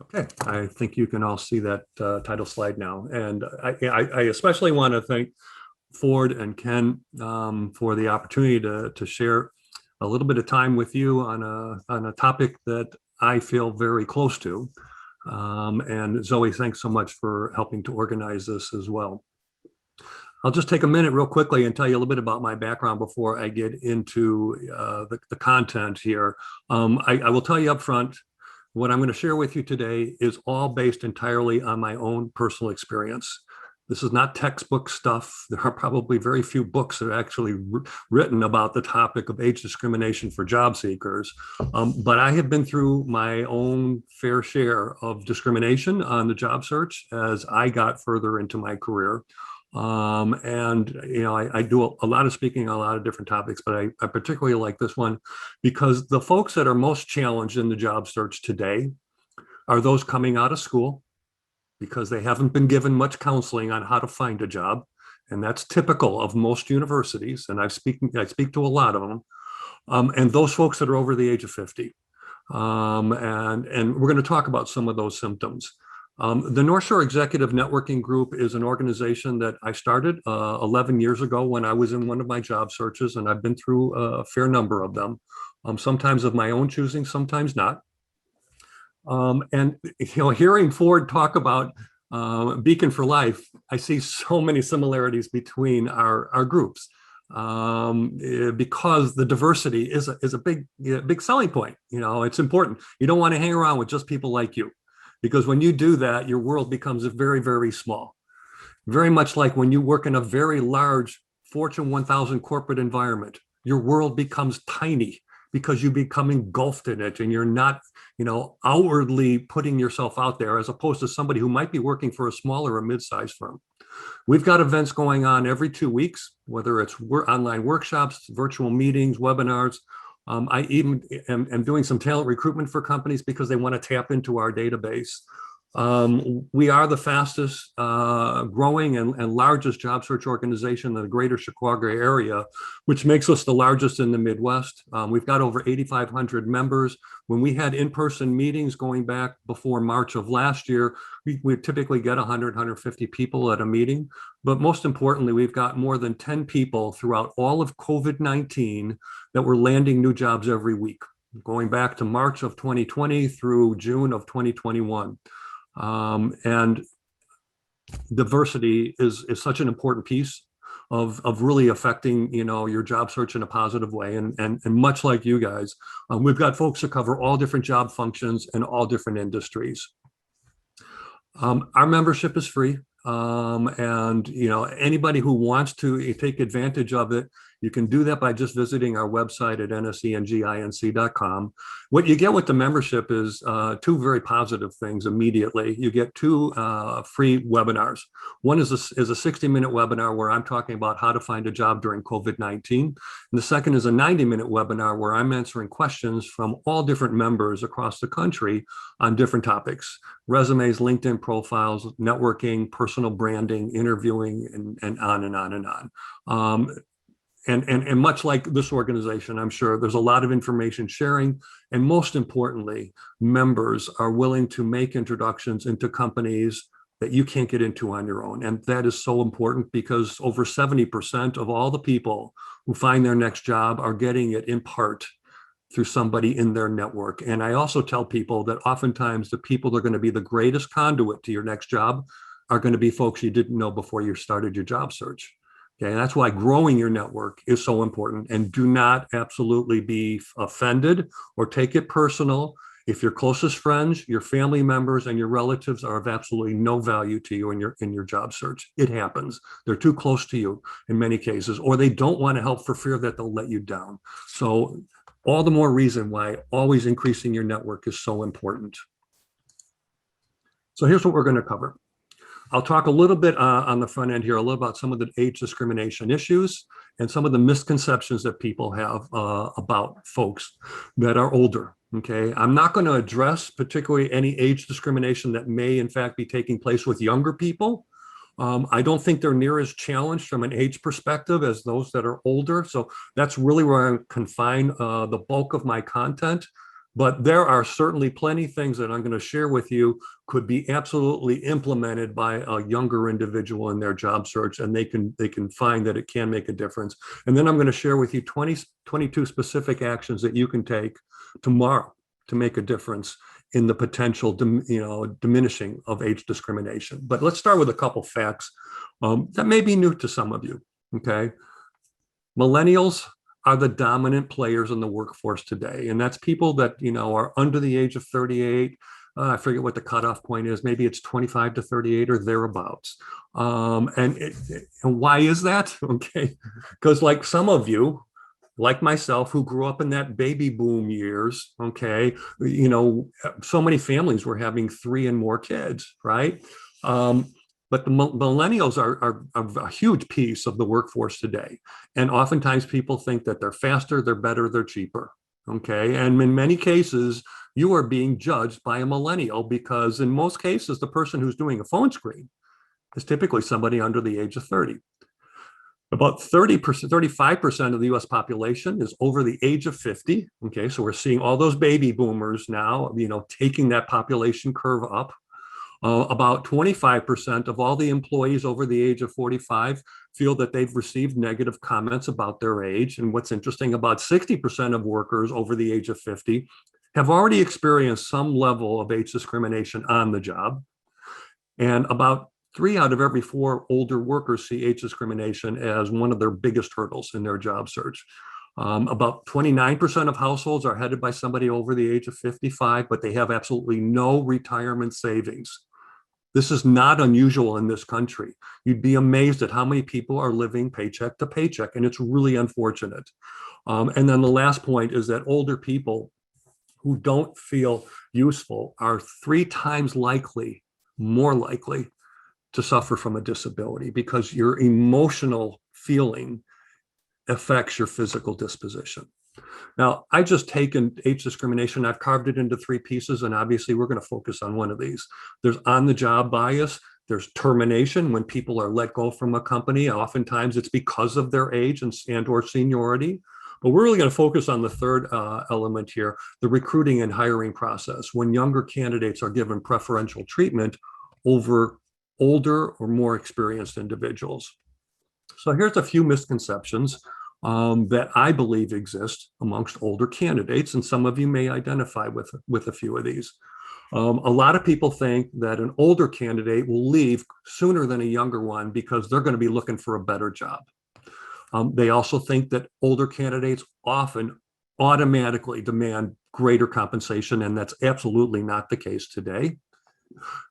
Okay, I think you can all see that title slide now. And I especially want to thank Ford and Ken for the opportunity to share a little bit of time with you on a topic that I feel very close to. And Zoe, thanks so much for helping to organize this as well. I'll just take a minute real quickly and tell you a little bit about my background before I get into the content here. I will tell you up front, what I'm going to share with you today is all based entirely on my own personal experience. This is not textbook stuff. There are probably very few books that are actually written about the topic of age discrimination for job seekers. But I have been through my own fair share of discrimination on the job search as I got further into my career. And you know, I do a lot of speaking on a lot of different topics, but I particularly like this one because the folks that are most challenged in the job search today are those coming out of school because they haven't been given much counseling on how to find a job. And that's typical of most universities. And I speak to a lot of them. And those folks that are over the age of 50. And we're going to talk about some of those symptoms. The North Shore Executive Networking Group is an organization that I started 11 years ago when I was in one of my job searches, and I've been through a fair number of them, sometimes of my own choosing, sometimes not. And you know, hearing Ford talk about Beacon for Life, I see so many similarities between our groups because the diversity is a big selling point. You know, it's important. You don't want to hang around with just people like you. Because when you do that, your world becomes very, very small. Very much like when you work in a very large Fortune 1000 corporate environment, your world becomes tiny because you become engulfed in it and you're not, you know, outwardly putting yourself out there as opposed to somebody who might be working for a smaller or mid-sized firm. We've got events going on every 2 weeks, whether it's online workshops, virtual meetings, webinars. I even am doing some talent recruitment for companies because they want to tap into our database. We are the fastest growing and largest job search organization in the greater Chicago area, which makes us the largest in the Midwest. We've got over 8,500 members. When we had in-person meetings going back before March of last year, we typically get 100, 150 people at a meeting. But most importantly, we've got more than 10 people throughout all of COVID-19 that were landing new jobs every week, going back to March of 2020 through June of 2021. And diversity is such an important piece of really affecting, you know, your job search in a positive way. And much like you guys, we've got folks that cover all different job functions and all different industries. Our membership is free. And you know, anybody who wants to take advantage of it, you can do that by just visiting our website at nsenginc.com. What you get with the membership is two very positive things immediately. You get two free webinars. One is a 60-minute webinar where I'm talking about how to find a job during COVID-19. And the second is a 90-minute webinar where I'm answering questions from all different members across the country on different topics: resumes, LinkedIn profiles, networking, personal branding, interviewing, and on and on and on. And much like this organization, I'm sure there's a lot of information sharing. And most importantly, members are willing to make introductions into companies that you can't get into on your own. And that is so important because over 70% of all the people who find their next job are getting it in part through somebody in their network. And I also tell people that oftentimes the people that are going to be the greatest conduit to your next job are going to be folks you didn't know before you started your job search. Okay, that's why growing your network is so important. And do not absolutely be offended or take it personal if your closest friends, your family members, and your relatives are of absolutely no value to you in your job search. It happens. They're too close to you in many cases, or they don't want to help for fear that they'll let you down. So all the more reason why always increasing your network is so important. So here's what we're going to cover. I'll talk a little bit on the front end here, a little about some of the age discrimination issues and some of the misconceptions that people have about folks that are older. Okay, I'm not going to address particularly any age discrimination that may in fact be taking place with younger people. I don't think they're near as challenged from an age perspective as those that are older. So that's really where I confine the bulk of my content. But there are certainly plenty of things that I'm going to share with you could be absolutely implemented by a younger individual in their job search, and they can find that it can make a difference. And then I'm going to share with you 22 specific actions that you can take tomorrow to make a difference in the potential, diminishing of age discrimination. But let's start with a couple facts that may be new to some of you. Okay, millennials are the dominant players in the workforce today. And that's people that, are under the age of 38. I forget what the cutoff point is. Maybe it's 25 to 38 or thereabouts. And why is that? Okay. Because like some of you, like myself, who grew up in that baby boom years, okay, so many families were having 3 and more kids, right? But the millennials are a huge piece of the workforce today. And oftentimes people think that they're faster, they're better, they're cheaper. Okay. And in many cases, you are being judged by a millennial because in most cases, the person who's doing a phone screen is typically somebody under the age of 30. About 30%, 35% of the US population is over the age of 50. Okay. So we're seeing all those baby boomers now, taking that population curve up. About 25% of all the employees over the age of 45 feel that they've received negative comments about their age. And what's interesting, about 60% of workers over the age of 50 have already experienced some level of age discrimination on the job. And about 3 out of every 4 older workers see age discrimination as one of their biggest hurdles in their job search. About 29% of households are headed by somebody over the age of 55, but they have absolutely no retirement savings. This is not unusual in this country. You'd be amazed at how many people are living paycheck to paycheck, and it's really unfortunate. And then the last point is that older people who don't feel useful are 3 times more likely to suffer from a disability because your emotional feeling affects your physical disposition. Now, I just taken age discrimination, I've carved it into 3 pieces, and obviously we're going to focus on one of these. There's on-the-job bias, there's termination when people are let go from a company. Oftentimes it's because of their age and or seniority. But we're really going to focus on the third element here, the recruiting and hiring process, when younger candidates are given preferential treatment over older or more experienced individuals. So here's a few misconceptions that I believe exist amongst older candidates, and some of you may identify with a few of these. A lot of people think that an older candidate will leave sooner than a younger one because they're going to be looking for a better job. They also think that older candidates often automatically demand greater compensation, and that's absolutely not the case today.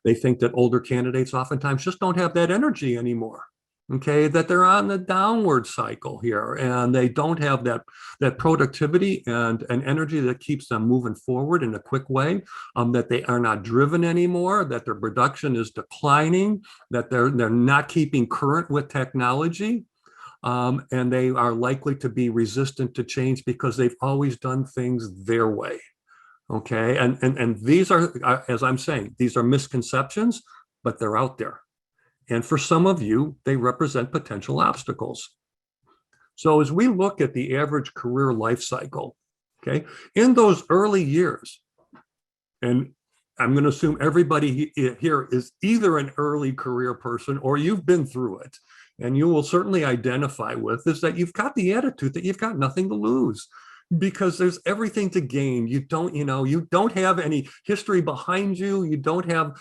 They think that older candidates oftentimes just don't have that energy anymore. Okay, that they're on the downward cycle here, and they don't have that productivity and energy that keeps them moving forward in a quick way, that they are not driven anymore, that their production is declining, that they're not keeping current with technology, and they are likely to be resistant to change because they've always done things their way. Okay, and these are, as I'm saying, these are misconceptions, but they're out there. And for some of you, they represent potential obstacles. So as we look at the average career life cycle, okay, in those early years, and I'm going to assume everybody here is either an early career person or you've been through it, and you will certainly identify with, is that you've got the attitude that you've got nothing to lose, because there's everything to gain. You don't have any history behind you. You don't have,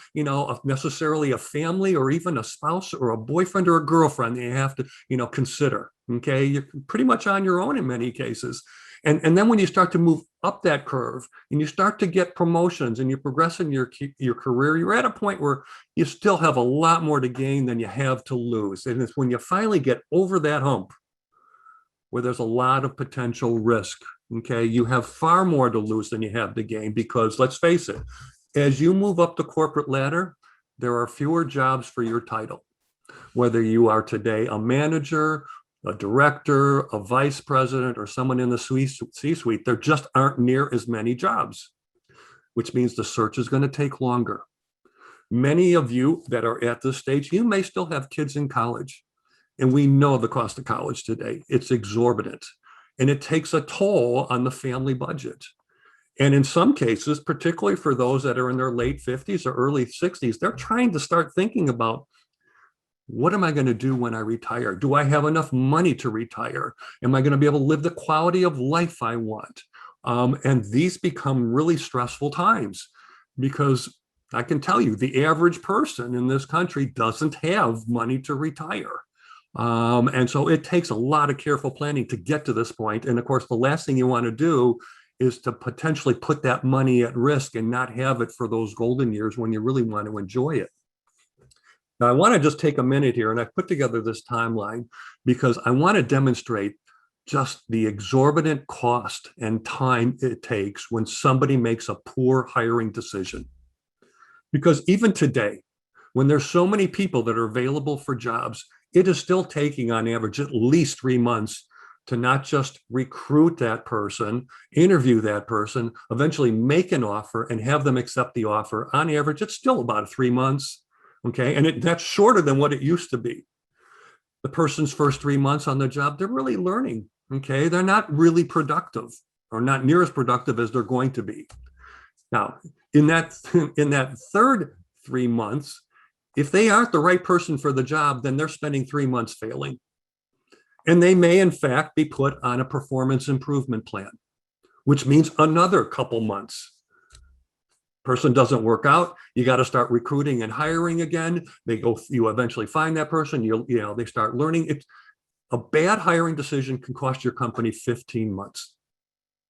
necessarily a family or even a spouse or a boyfriend or a girlfriend that you have to, consider. Okay. You're pretty much on your own in many cases. And then when you start to move up that curve and you start to get promotions and you progress in your career, you're at a point where you still have a lot more to gain than you have to lose. And it's when you finally get over that hump where there's a lot of potential risk. Okay, you have far more to lose than you have to gain, because let's face it, as you move up the corporate ladder, there are fewer jobs for your title. Whether you are today a manager, a director, a vice president, or someone in the C-suite, there just aren't near as many jobs, which means the search is going to take longer. Many of you that are at this stage, you may still have kids in college. And we know the cost of college today. It's exorbitant. And it takes a toll on the family budget. And in some cases, particularly for those that are in their late 50s or early 60s, they're trying to start thinking about, what am I going to do when I retire? Do I have enough money to retire? Am I going to be able to live the quality of life I want? And these become really stressful times, because I can tell you the average person in this country doesn't have money to retire. And so it takes a lot of careful planning to get to this point. And of course, the last thing you want to do is to potentially put that money at risk and not have it for those golden years when you really want to enjoy it. Now, I want to just take a minute here, and I've put together this timeline because I want to demonstrate just the exorbitant cost and time it takes when somebody makes a poor hiring decision. Because even today, when there's so many people that are available for jobs, it is still taking on average at least 3 months to not just recruit that person, interview that person, eventually make an offer and have them accept the offer. On average, it's still about 3 months. Okay, and that's shorter than what it used to be. The person's first 3 months on the job, they're really learning. Okay, they're not really productive, or not near as productive as they're going to be. Now, in that third 3 months, if they aren't the right person for the job, then they're spending 3 months failing. And they may, in fact, be put on a performance improvement plan, which means another couple months. Person doesn't work out, you got to start recruiting and hiring again. You eventually find that person, they start learning. A bad hiring decision can cost your company 15 months.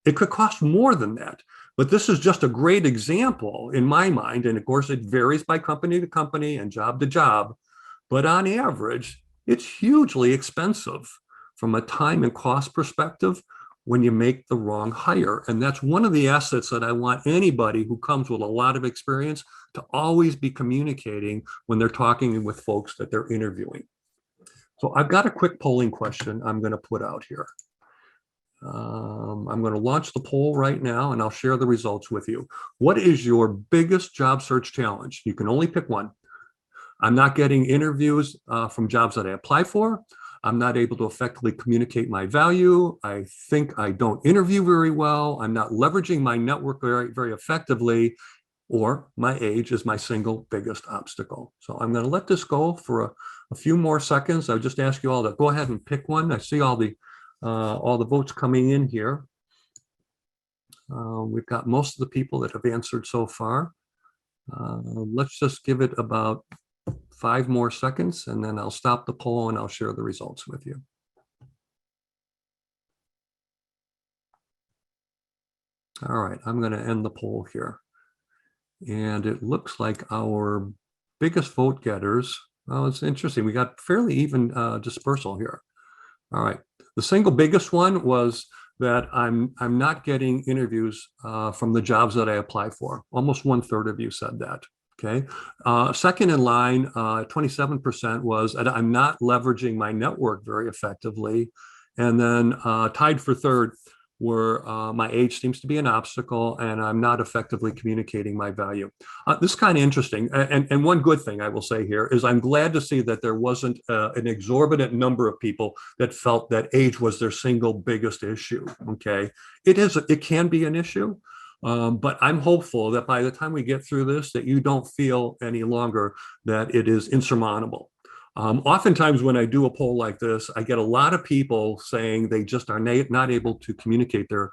It could cost more than that, but this is just a great example in my mind. And of course, it varies by company to company and job to job, but on average, it's hugely expensive from a time and cost perspective when you make the wrong hire. And that's one of the assets that I want anybody who comes with a lot of experience to always be communicating when they're talking with folks that they're interviewing. So I've got a quick polling question I'm going to put out here. I'm going to launch the poll right now, and I'll share the results with you. What is your biggest job search challenge? You can only pick one. I'm not getting interviews from jobs that I apply for. I'm not able to effectively communicate my value. I think I don't interview very well. I'm not leveraging my network very, very effectively, or my age is my single biggest obstacle. So I'm going to let this go for a few more seconds. I would just ask you all to go ahead and pick one. I see all the votes coming in here. We've got most of the people that have answered so far. Let's just give it about 5 more seconds, and then I'll stop the poll and I'll share the results with you. All right, I'm going to end the poll here. And it looks like our biggest vote getters, well, it's interesting. We got fairly even dispersal here. All right, the single biggest one was that I'm not getting interviews from the jobs that I apply for. Almost 1/3 of you said that. Okay. Second in line, 27% was that I'm not leveraging my network very effectively. And then tied for third were my age seems to be an obstacle, and I'm not effectively communicating my value. This is kind of interesting. And one good thing I will say here is I'm glad to see that there wasn't an exorbitant number of people that felt that age was their single biggest issue. Okay. It can be an issue. But I'm hopeful that by the time we get through this, that you don't feel any longer that it is insurmountable. Oftentimes when I do a poll like this, I get a lot of people saying they just are not able to communicate their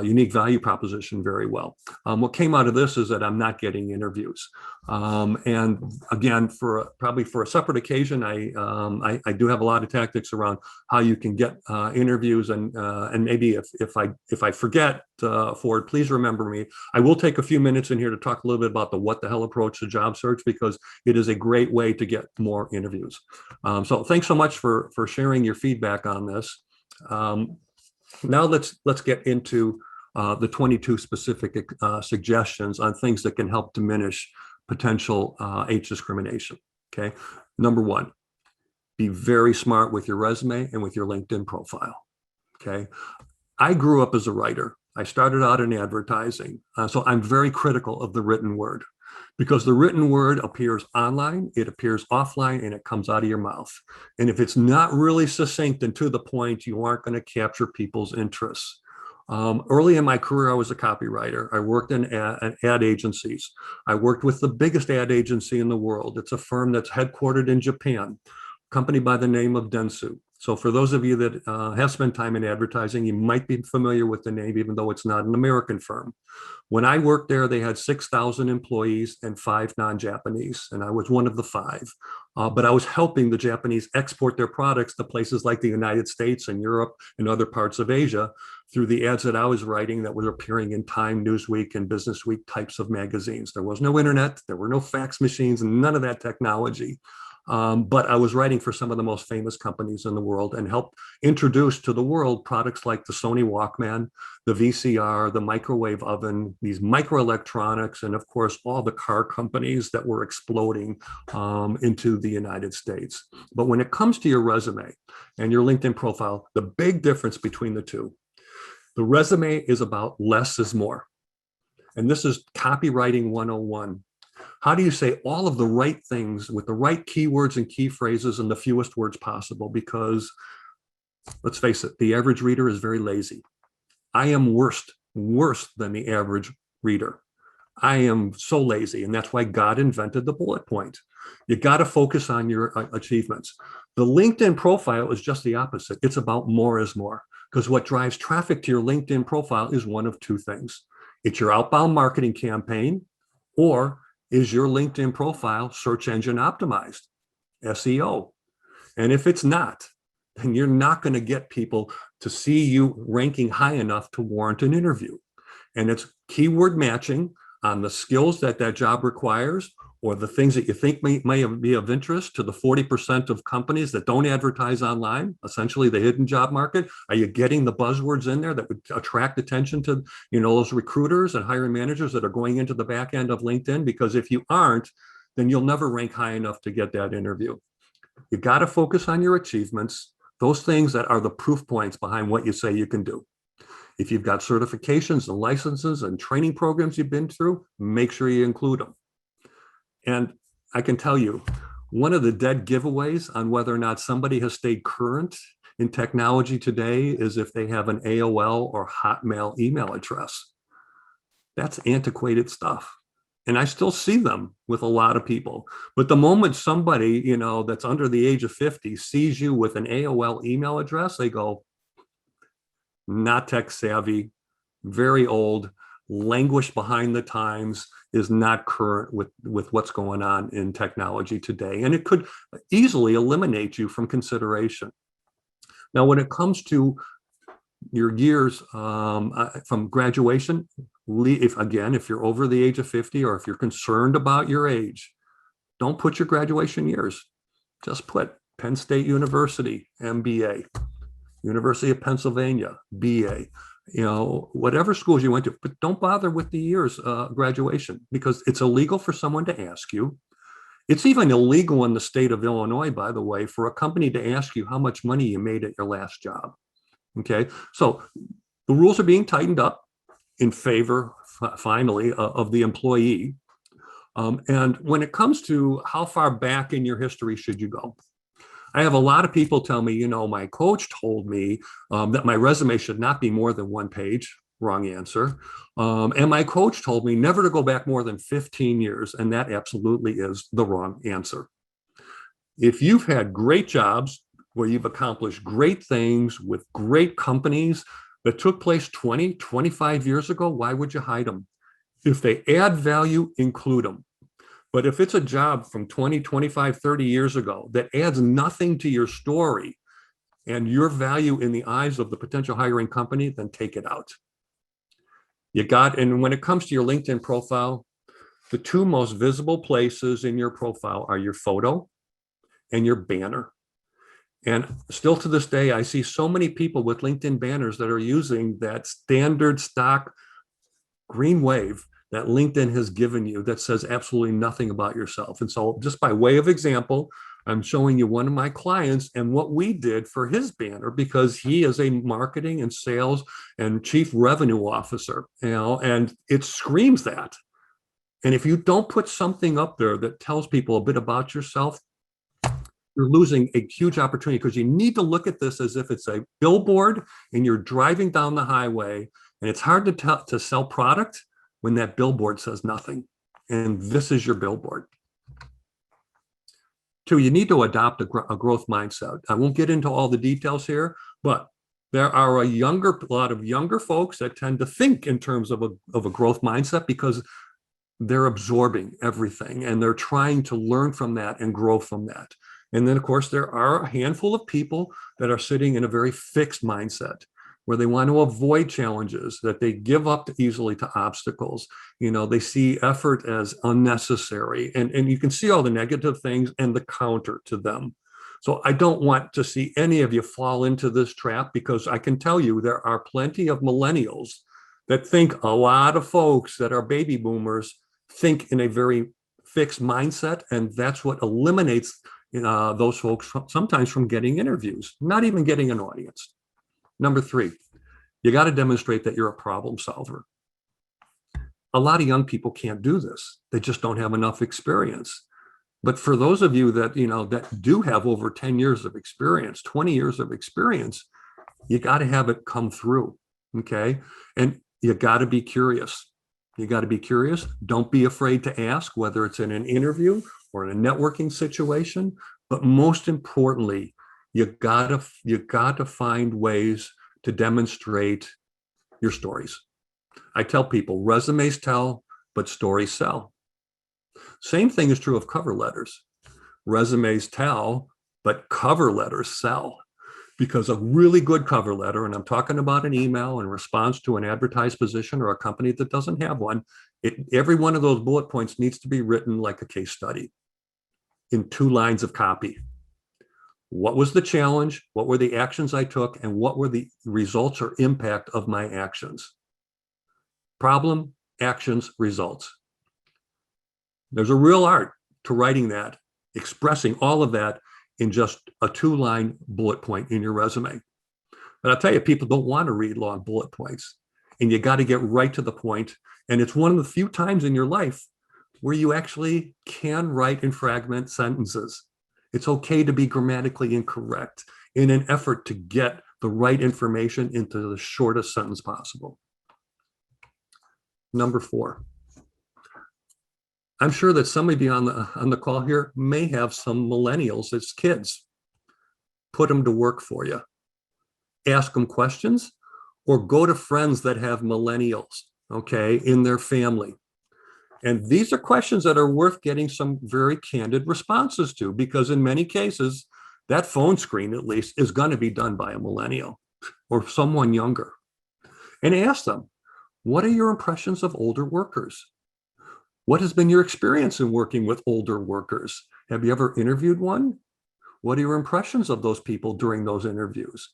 unique value proposition very well. What came out of this is that I'm not getting interviews. And again, probably for a separate occasion, I do have a lot of tactics around how you can get interviews, and maybe if I forget, Ford, please remember me. I will take a few minutes in here to talk a little bit about the what the hell approach to job search, because it is a great way to get more interviews. So thanks so much for sharing your feedback on this. Now let's get into the 22 specific suggestions on things that can help diminish potential age discrimination. Okay, number 1, be very smart with your resume and with your LinkedIn profile. Okay, I grew up as a writer. I started out in advertising, so I'm very critical of the written word, because the written word appears online, it appears offline, and it comes out of your mouth. And if it's not really succinct and to the point, you aren't going to capture people's interests. Early in my career, I was a copywriter. I worked in ad agencies. I worked with the biggest ad agency in the world. It's a firm that's headquartered in Japan, a company by the name of Dentsu. So for those of you that have spent time in advertising, you might be familiar with the name, even though it's not an American firm. When I worked there, they had 6,000 employees and 5 non-Japanese, and I was one of the 5. But I was helping the Japanese export their products to places like the United States and Europe and other parts of Asia through the ads that I was writing that were appearing in Time, Newsweek, and Business Week types of magazines. There was no internet, there were no fax machines, and none of that technology. But I was writing for some of the most famous companies in the world and helped introduce to the world products like the Sony Walkman, the VCR, the microwave oven, these microelectronics, and of course, all the car companies that were exploding into the United States. But when it comes to your resume and your LinkedIn profile, the big difference between the two, the resume is about less is more. And this is copywriting 101. How do you say all of the right things with the right keywords and key phrases in the fewest words possible? Because let's face it, the average reader is very lazy. I am worse than the average reader. I am so lazy, and that's why God invented the bullet point. You got to focus on your achievements. The LinkedIn profile is just the opposite. It's about more is more, because what drives traffic to your LinkedIn profile is one of two things. It's your outbound marketing campaign, or is your LinkedIn profile search engine optimized, SEO? And if it's not, then you're not going to get people to see you ranking high enough to warrant an interview. And it's keyword matching on the skills that that job requires, or the things that you think may be of interest to the 40% of companies that don't advertise online, essentially the hidden job market. Are you getting the buzzwords in there that would attract attention to, those recruiters and hiring managers that are going into the back end of LinkedIn? Because if you aren't, then you'll never rank high enough to get that interview. You got to focus on your achievements, those things that are the proof points behind what you say you can do. If you've got certifications and licenses and training programs you've been through, make sure you include them. And I can tell you, one of the dead giveaways on whether or not somebody has stayed current in technology today is if they have an AOL or Hotmail email address. That's antiquated stuff. And I still see them with a lot of people. But the moment somebody, that's under the age of 50 sees you with an AOL email address, they go, not tech savvy, very old, languish behind the times, is not current with what's going on in technology today. And it could easily eliminate you from consideration. Now, when it comes to your years from graduation, if you're over the age of 50 or if you're concerned about your age, don't put your graduation years. Just put Penn State University, MBA, University of Pennsylvania, BA, whatever schools you went to, but don't bother with the years graduation, because it's illegal for someone to ask you. It's even illegal in the state of Illinois, by the way, for a company to ask you how much money you made at your last job. Okay, so the rules are being tightened up in favor, finally, of the employee. And when it comes to how far back in your history should you go, I have a lot of people tell me, my coach told me that my resume should not be more than 1 page. Wrong answer. And my coach told me never to go back more than 15 years. And that absolutely is the wrong answer. If you've had great jobs where you've accomplished great things with great companies that took place 20, 25 years ago, why would you hide them? If they add value, include them. But if it's a job from 20, 25, 30 years ago that adds nothing to your story and your value in the eyes of the potential hiring company, then take it out. And when it comes to your LinkedIn profile, the 2 most visible places in your profile are your photo and your banner. And still to this day, I see so many people with LinkedIn banners that are using that standard stock green wave that LinkedIn has given you that says absolutely nothing about yourself. And so just by way of example, I'm showing you one of my clients and what we did for his banner, because he is a marketing and sales and chief revenue officer, and it screams that. And if you don't put something up there that tells people a bit about yourself, you're losing a huge opportunity, because you need to look at this as if it's a billboard and you're driving down the highway, and it's hard to sell product when that billboard says nothing. And this is your billboard. Two, you need to adopt a growth mindset. I won't get into all the details here, but there are a lot of younger folks that tend to think in terms of a growth mindset because they're absorbing everything and they're trying to learn from that and grow from that. And then, of course, there are a handful of people that are sitting in a very fixed mindset where they want to avoid challenges, that they give up easily to obstacles. They see effort as unnecessary, and you can see all the negative things and the counter to them. So I don't want to see any of you fall into this trap, because I can tell you there are plenty of millennials that think a lot of folks that are baby boomers think in a very fixed mindset, and that's what eliminates those folks sometimes from getting interviews, not even getting an audience. Number three, you got to demonstrate that you're a problem solver. A lot of young people can't do this. They just don't have enough experience. But for those of you that, that do have over 10 years of experience, 20 years of experience, you got to have it come through, okay? And you got to be curious. You got to be curious. Don't be afraid to ask, whether it's in an interview or in a networking situation. But most importantly, you got to find ways to demonstrate your stories. I tell people, resumes tell, but stories sell. Same thing is true of cover letters. Resumes tell, but cover letters sell. Because a really good cover letter, and I'm talking about an email in response to an advertised position or a company that doesn't have one, every one of those bullet points needs to be written like a case study in 2 lines of copy. What was the challenge? What were the actions I took? And what were the results or impact of my actions? Problem, actions, results. There's a real art to writing that, expressing all of that in just a 2-line bullet point in your resume. But I'll tell you, people don't want to read long bullet points, and you got to get right to the point. And it's one of the few times in your life where you actually can write in fragment sentences. It's okay to be grammatically incorrect in an effort to get the right information into the shortest sentence possible. Number 4. I'm sure that some of you on the call here may have some millennials as kids. Put them to work for you. Ask them questions, or go to friends that have millennials, okay, in their family. And these are questions that are worth getting some very candid responses to, because in many cases, that phone screen at least is going to be done by a millennial or someone younger. And ask them, what are your impressions of older workers? What has been your experience in working with older workers? Have you ever interviewed one? What are your impressions of those people during those interviews?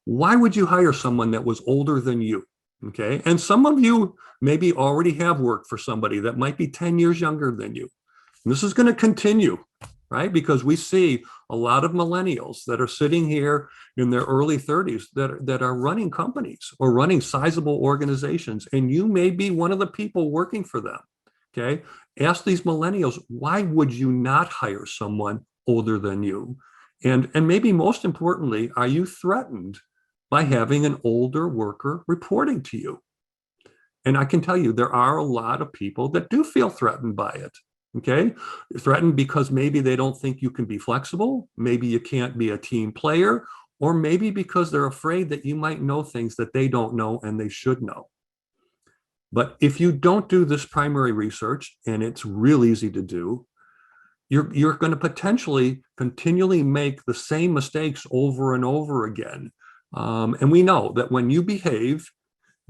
Why would you hire someone that was older than you? Okay, and some of you maybe already have worked for somebody that might be 10 years younger than you. And this is going to continue, right? Because we see a lot of millennials that are sitting here in their early 30s that are running companies or running sizable organizations, and you may be one of the people working for them. Okay, ask these millennials, why would you not hire someone older than you? And maybe most importantly, are you threatened by having an older worker reporting to you? And I can tell you, there are a lot of people that do feel threatened by it. Okay, threatened because maybe they don't think you can be flexible, maybe you can't be a team player, or maybe because they're afraid that you might know things that they don't know and they should know. But if you don't do this primary research, and it's real easy to do, you're going to potentially continually make the same mistakes over and over again. And we know that when you behave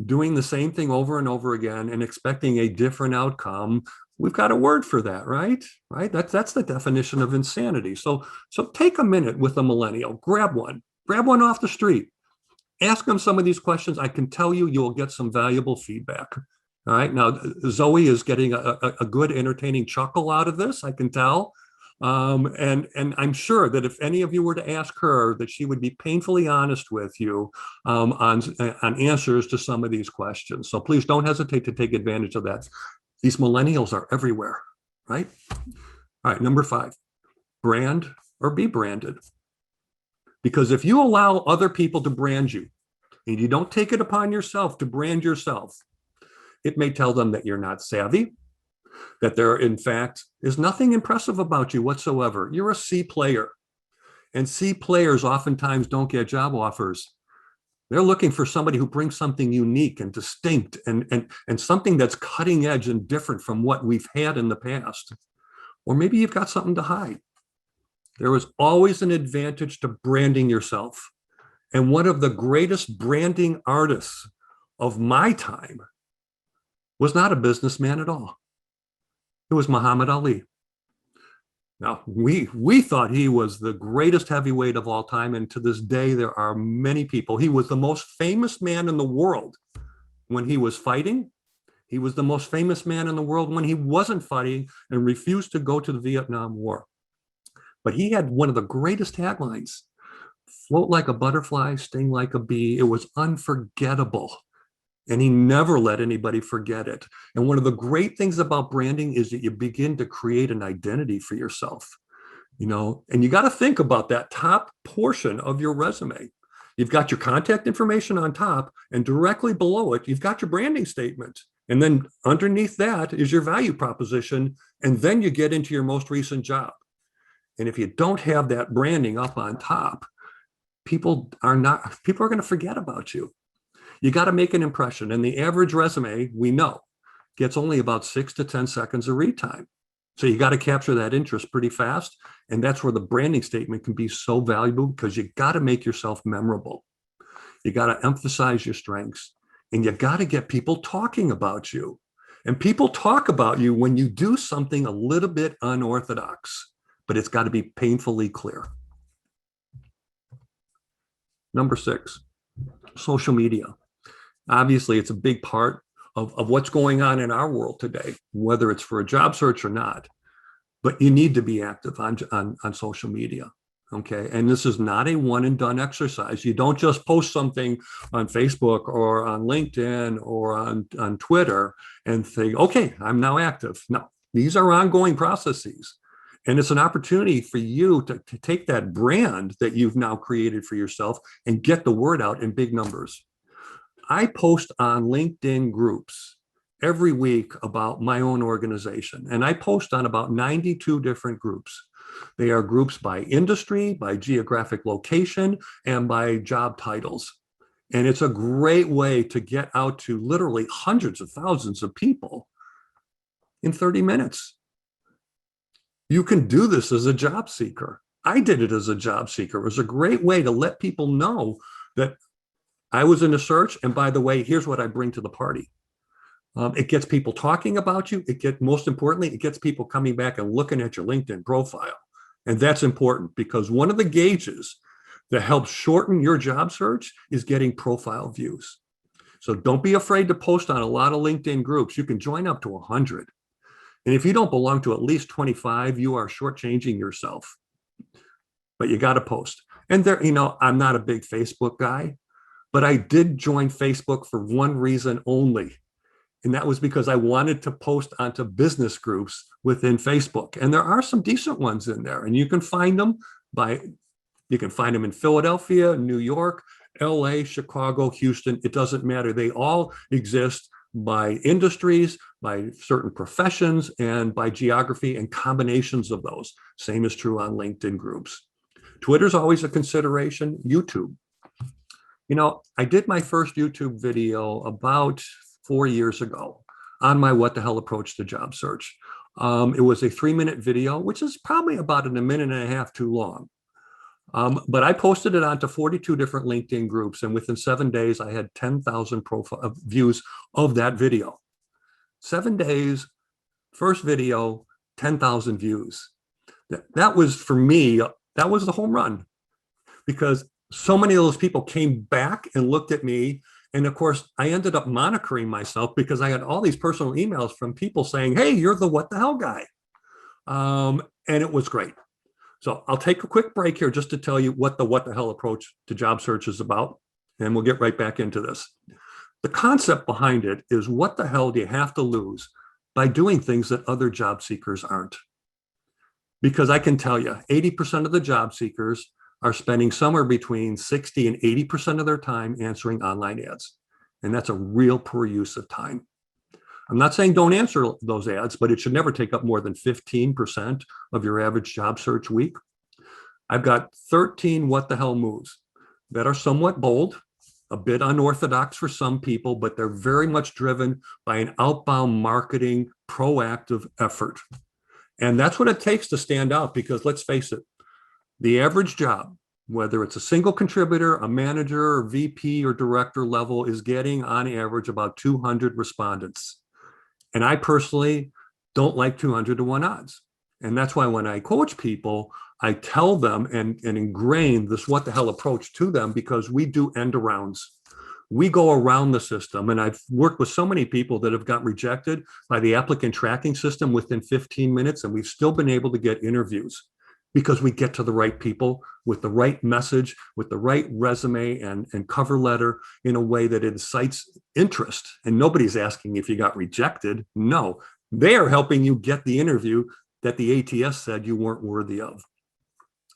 doing the same thing over and over again and expecting a different outcome, we've got a word for that, right? Right? That's the definition of insanity. So take a minute with a millennial, grab one off the street, ask them some of these questions. I can tell you, you'll get some valuable feedback. All right. Now, Zoe is getting a good, entertaining chuckle out of this, I can tell. And I'm sure that if any of you were to ask her, that she would be painfully honest with you on answers to some of these questions. So please don't hesitate to take advantage of that. These millennials are everywhere, right? All right, number 5, brand or be branded. Because if you allow other people to brand you and you don't take it upon yourself to brand yourself, it may tell them that you're not savvy, that there, in fact, is nothing impressive about you whatsoever. You're a C player. And C players oftentimes don't get job offers. They're looking for somebody who brings something unique and distinct and something that's cutting edge and different from what we've had in the past. Or maybe you've got something to hide. There is always an advantage to branding yourself. And one of the greatest branding artists of my time was not a businessman at all. It was Muhammad Ali. Now, we thought he was the greatest heavyweight of all time, and to this day, there are many people. He was the most famous man in the world when he was fighting. He was the most famous man in the world when he wasn't fighting and refused to go to the Vietnam War. But he had one of the greatest taglines: float like a butterfly, sting like a bee. It was unforgettable. And he never let anybody forget it. And one of the great things about branding is that you begin to create an identity for yourself, and you got to think about that top portion of your resume. You've got your contact information on top, and directly below it, you've got your branding statement. And then underneath that is your value proposition. And then you get into your most recent job. And if you don't have that branding up on top, people are going to forget about you. You got to make an impression. And the average resume, we know, gets only about 6 to 10 seconds of read time. So you got to capture that interest pretty fast. And that's where the branding statement can be so valuable, because you got to make yourself memorable. You got to emphasize your strengths, and you got to get people talking about you. And people talk about you when you do something a little bit unorthodox, but it's got to be painfully clear. Number 6, social media. Obviously, it's a big part of what's going on in our world today, whether it's for a job search or not. But you need to be active on social media, okay? And this is not a one and done exercise. You don't just post something on Facebook or on LinkedIn or on Twitter and think, okay, I'm now active. No, these are ongoing processes. And it's an opportunity for you to take that brand that you've now created for yourself and get the word out in big numbers. I post on LinkedIn groups every week about my own organization, and I post on about 92 different groups. They are groups by industry, by geographic location, and by job titles. And it's a great way to get out to literally hundreds of thousands of people in 30 minutes. You can do this as a job seeker. I did it as a job seeker. It was a great way to let people know that I was in a search, and by the way, here's what I bring to the party. It gets people talking about you. Most importantly, it gets people coming back and looking at your LinkedIn profile. And that's important, because one of the gauges that helps shorten your job search is getting profile views. So don't be afraid to post on a lot of LinkedIn groups. You can join up to 100. And if you don't belong to at least 25, you are shortchanging yourself. But you got to post. And there, I'm not a big Facebook guy, but I did join Facebook for one reason only. And that was because I wanted to post onto business groups within Facebook. And there are some decent ones in there. And you can find them in Philadelphia, New York, LA, Chicago, Houston. It doesn't matter. They all exist by industries, by certain professions, and by geography, and combinations of those. Same is true on LinkedIn groups. Twitter's always a consideration. YouTube. I did my first YouTube video about 4 years ago on my what the hell approach to job search. It was a 3-minute video, which is probably about a minute and a half too long. But I posted it onto 42 different LinkedIn groups, and within 7 days, I had 10,000 views of that video. 7 days, first video, 10,000 views. That was, for me, that was the home run, because so many of those people came back and looked at me. And of course, I ended up monikering myself because I had all these personal emails from people saying, hey, you're the what the hell guy. And it was great. So I'll take a quick break here just to tell you what the hell approach to job search is about. And we'll get right back into this. The concept behind it is, what the hell do you have to lose by doing things that other job seekers aren't? Because I can tell you, 80% of the job seekers are spending somewhere between 60 and 80% of their time answering online ads. And that's a real poor use of time. I'm not saying don't answer those ads, but it should never take up more than 15% of your average job search week. I've got 13 what the hell moves that are somewhat bold, a bit unorthodox for some people, but they're very much driven by an outbound marketing proactive effort. And that's what it takes to stand out, because let's face it, the average job, whether it's a single contributor, a manager, or VP or director level, is getting on average about 200 respondents. And I personally don't like 200 to 1 odds. And that's why when I coach people, I tell them and ingrain this what the hell approach to them, because we do end arounds. We go around the system. And I've worked with so many people that have got rejected by the applicant tracking system within 15 minutes, and we've still been able to get interviews because we get to the right people with the right message, with the right resume and cover letter in a way that incites interest. And nobody's asking if you got rejected. No, they are helping you get the interview that the ATS said you weren't worthy of.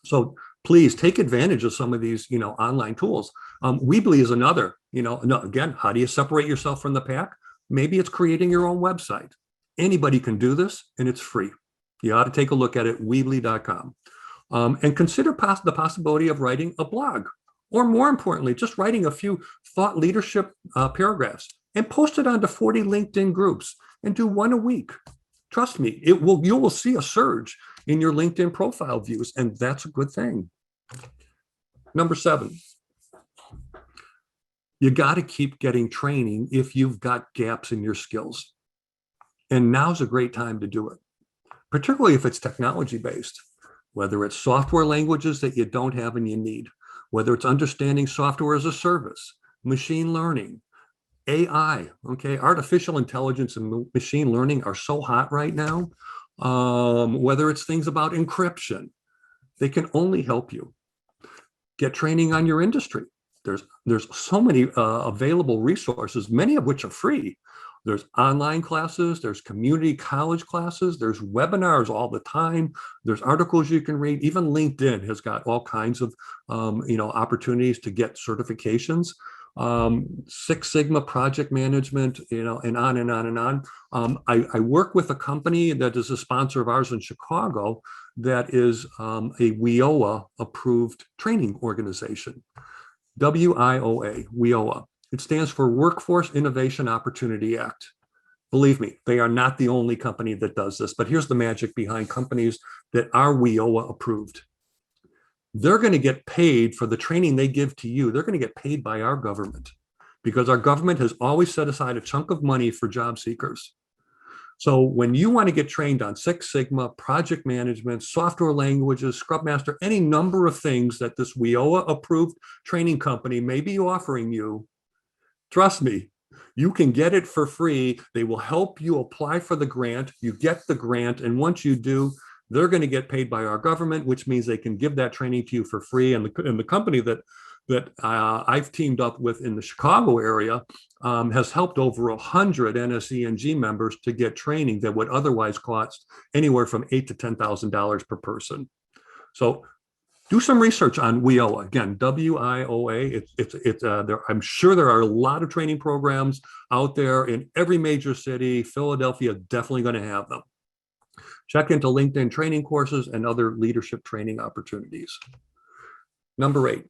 So please take advantage of some of these, online tools. Weebly is another, again, how do you separate yourself from the pack? Maybe it's creating your own website. Anybody can do this, and it's free. You ought to take a look at it, Weebly.com. And consider the possibility of writing a blog, or more importantly, just writing a few thought leadership paragraphs and post it onto 40 LinkedIn groups and do one a week. Trust me, you will see a surge in your LinkedIn profile views, and that's a good thing. Number 7, you got to keep getting training if you've got gaps in your skills. And now's a great time to do it, particularly if it's technology-based, whether it's software languages that you don't have and you need, whether it's understanding software as a service, machine learning, AI, okay? Artificial intelligence and machine learning are so hot right now. Whether it's things about encryption, they can only help you. Get training on your industry. There's so many available resources, many of which are free. There's online classes, there's community college classes, there's webinars all the time, there's articles you can read. Even LinkedIn has got all kinds of opportunities to get certifications. Six Sigma project management, and on and on and on. I work with a company that is a sponsor of ours in Chicago that is a WIOA approved training organization. WIOA, WIOA. It stands for Workforce Innovation Opportunity Act. Believe me, they are not the only company that does this, but here's the magic behind companies that are WIOA approved. They're going to get paid for the training they give to you. They're going to get paid by our government, because our government has always set aside a chunk of money for job seekers. So when you want to get trained on Six Sigma, project management, software languages, Scrum Master, any number of things that this WIOA approved training company may be offering you, trust me, you can get it for free. They will help you apply for the grant. You get the grant, and once you do, they're going to get paid by our government, which means they can give that training to you for free. And the company that I've teamed up with in the Chicago area has helped over 100 NSENG members to get training that would otherwise cost anywhere from $8,000 to $10,000 per person. So do some research on WIOA. Again, WIOA. I'm sure there are a lot of training programs out there in every major city. Philadelphia definitely going to have them. Check into LinkedIn training courses and other leadership training opportunities. Number 8.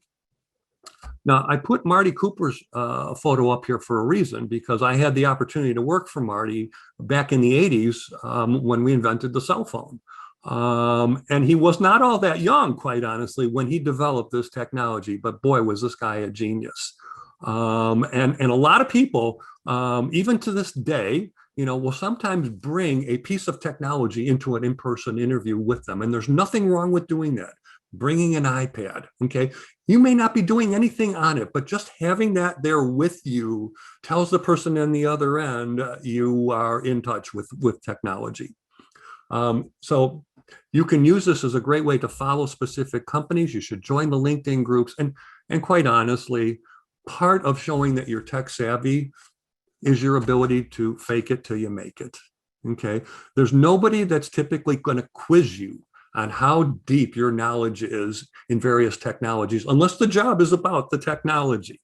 Now, I put Marty Cooper's photo up here for a reason, because I had the opportunity to work for Marty back in the 80s when we invented the cell phone. And he was not all that young, quite honestly, when he developed this technology. But boy, was this guy a genius. And a lot of people, even to this day, will sometimes bring a piece of technology into an in-person interview with them. And there's nothing wrong with doing that. Bringing an iPad, okay? You may not be doing anything on it, but just having that there with you tells the person on the other end you are in touch with technology. So you can use this as a great way to follow specific companies. You should join the LinkedIn groups. And quite honestly, part of showing that you're tech savvy is your ability to fake it till you make it, okay? There's nobody that's typically going to quiz you on how deep your knowledge is in various technologies, unless the job is about the technology.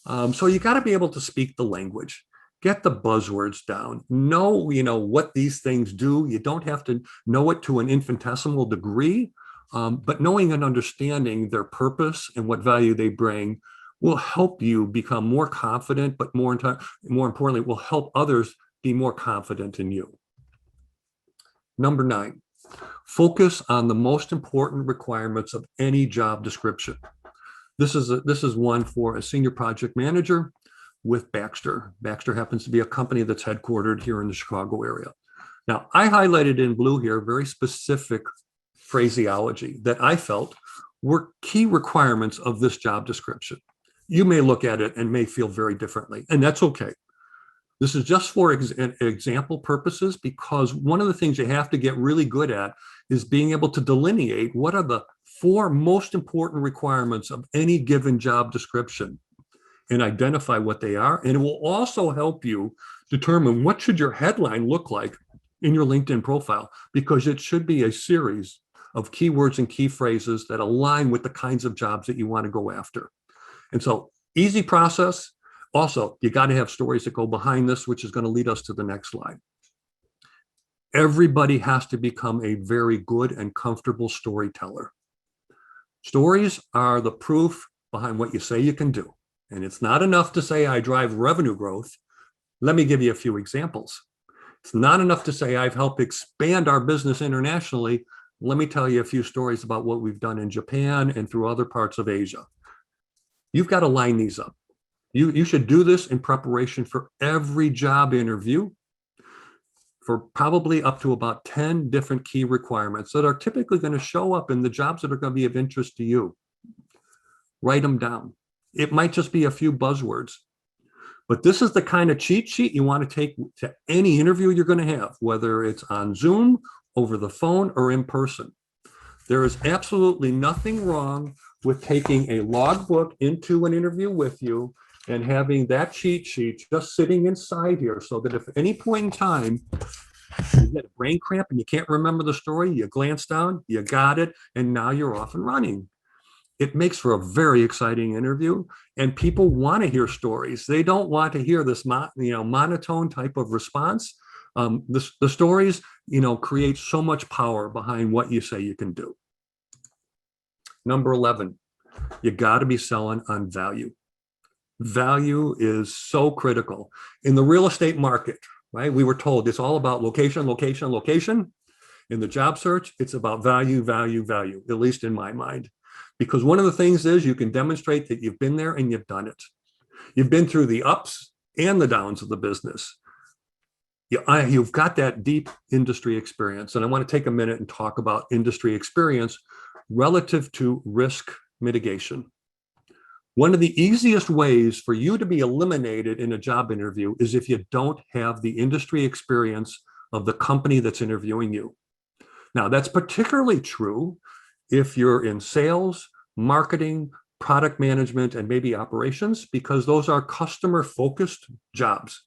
So you got to be able to speak the language, get the buzzwords down, know, what these things do. You don't have to know it to an infinitesimal degree, but knowing and understanding their purpose and what value they bring will help you become more confident, but more importantly, will help others be more confident in you. Number 9, focus on the most important requirements of any job description. This is one for a senior project manager with Baxter. Baxter happens to be a company that's headquartered here in the Chicago area. Now, I highlighted in blue here very specific phraseology that I felt were key requirements of this job description. You may look at it and may feel very differently, and that's okay. This is just for example purposes, because one of the things you have to get really good at is being able to delineate what are the 4 most important requirements of any given job description and identify what they are. And it will also help you determine what should your headline look like in your LinkedIn profile, because it should be a series of keywords and key phrases that align with the kinds of jobs that you want to go after. And so, easy process. Also, you got to have stories that go behind this, which is going to lead us to the next slide. Everybody has to become a very good and comfortable storyteller. Stories are the proof behind what you say you can do. And it's not enough to say I drive revenue growth. Let me give you a few examples. It's not enough to say I've helped expand our business internationally. Let me tell you a few stories about what we've done in Japan and through other parts of Asia. You've got to line these up. You should do this in preparation for every job interview for probably up to about 10 different key requirements that are typically going to show up in the jobs that are going to be of interest to you. Write them down. It might just be a few buzzwords, but this is the kind of cheat sheet you want to take to any interview you're going to have, whether it's on Zoom, over the phone, or in person. There is absolutely nothing wrong with taking a logbook into an interview with you and having that cheat sheet just sitting inside here, so that if at any point in time you get a brain cramp and you can't remember the story, you glance down, you got it, and now you're off and running. It makes for a very exciting interview, and people want to hear stories. They don't want to hear this monotone type of response. The stories create so much power behind what you say you can do. Number 11, you got to be selling on value. Value is so critical in the real estate market, right? We were told it's all about location, location, location. In the job search, it's about value, value, value, at least in my mind. Because one of the things is you can demonstrate that you've been there and you've done it. You've been through the ups and the downs of the business. You've got that deep industry experience. And I want to take a minute and talk about industry experience relative to risk mitigation. One of the easiest ways for you to be eliminated in a job interview is if you don't have the industry experience of the company that's interviewing you. Now, that's particularly true if you're in sales, marketing, product management, and maybe operations, because those are customer-focused jobs.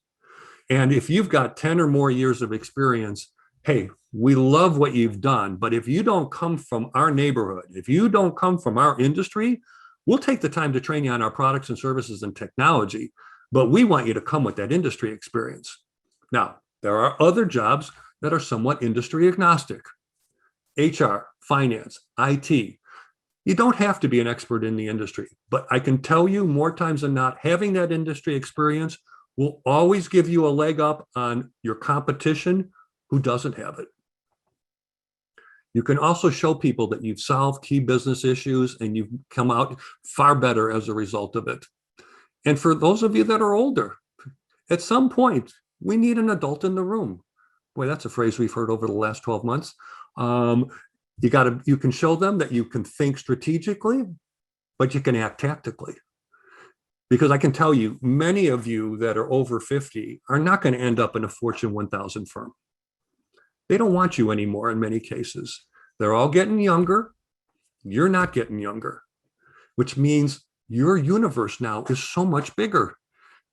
And if you've got 10 or more years of experience, hey, we love what you've done, but if you don't come from our neighborhood, if you don't come from our industry, we'll take the time to train you on our products and services and technology, but we want you to come with that industry experience. Now, there are other jobs that are somewhat industry agnostic. HR, finance, IT. You don't have to be an expert in the industry, but I can tell you more times than not, having that industry experience will always give you a leg up on your competition who doesn't have it. You can also show people that you've solved key business issues and you've come out far better as a result of it. And for those of you that are older, at some point, we need an adult in the room. Boy, that's a phrase we've heard over the last 12 months. You can show them that you can think strategically, but you can act tactically. Because I can tell you, many of you that are over 50 are not going to end up in a Fortune 1000 firm. They don't want you anymore in many cases. They're all getting younger. You're not getting younger, which means your universe now is so much bigger,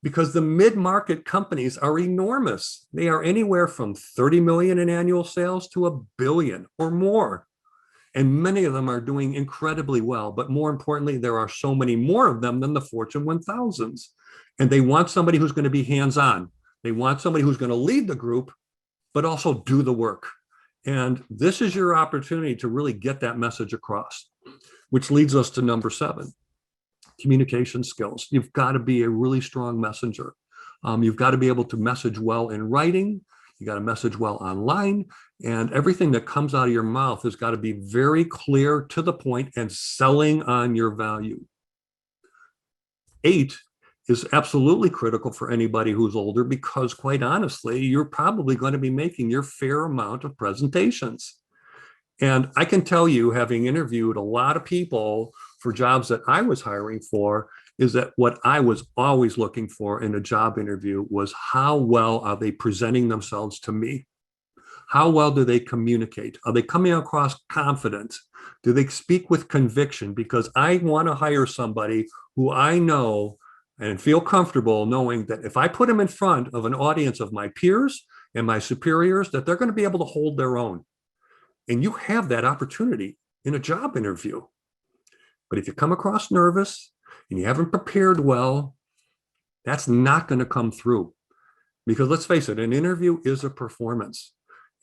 because the mid-market companies are enormous. They are anywhere from 30 million in annual sales to $1 billion or more. And many of them are doing incredibly well. But more importantly, there are so many more of them than the Fortune 1000s. And they want somebody who's going to be hands-on. They want somebody who's going to lead the group, but also do the work. And this is your opportunity to really get that message across, which leads us to number 7, communication skills. You've got to be a really strong messenger. You've got to be able to message well in writing. You got to message well online, and everything that comes out of your mouth has got to be very clear, to the point, and selling on your value. 8 is absolutely critical for anybody who's older, because quite honestly, you're probably going to be making your fair amount of presentations. And I can tell you, having interviewed a lot of people for jobs that I was hiring for, is that what I was always looking for in a job interview was, how well are they presenting themselves to me? How well do they communicate? Are they coming across confident? Do they speak with conviction? Because I want to hire somebody who I know and feel comfortable knowing that if I put them in front of an audience of my peers and my superiors, that they're going to be able to hold their own. And you have that opportunity in a job interview. But if you come across nervous and you haven't prepared well, that's not going to come through. Because let's face it, an interview is a performance.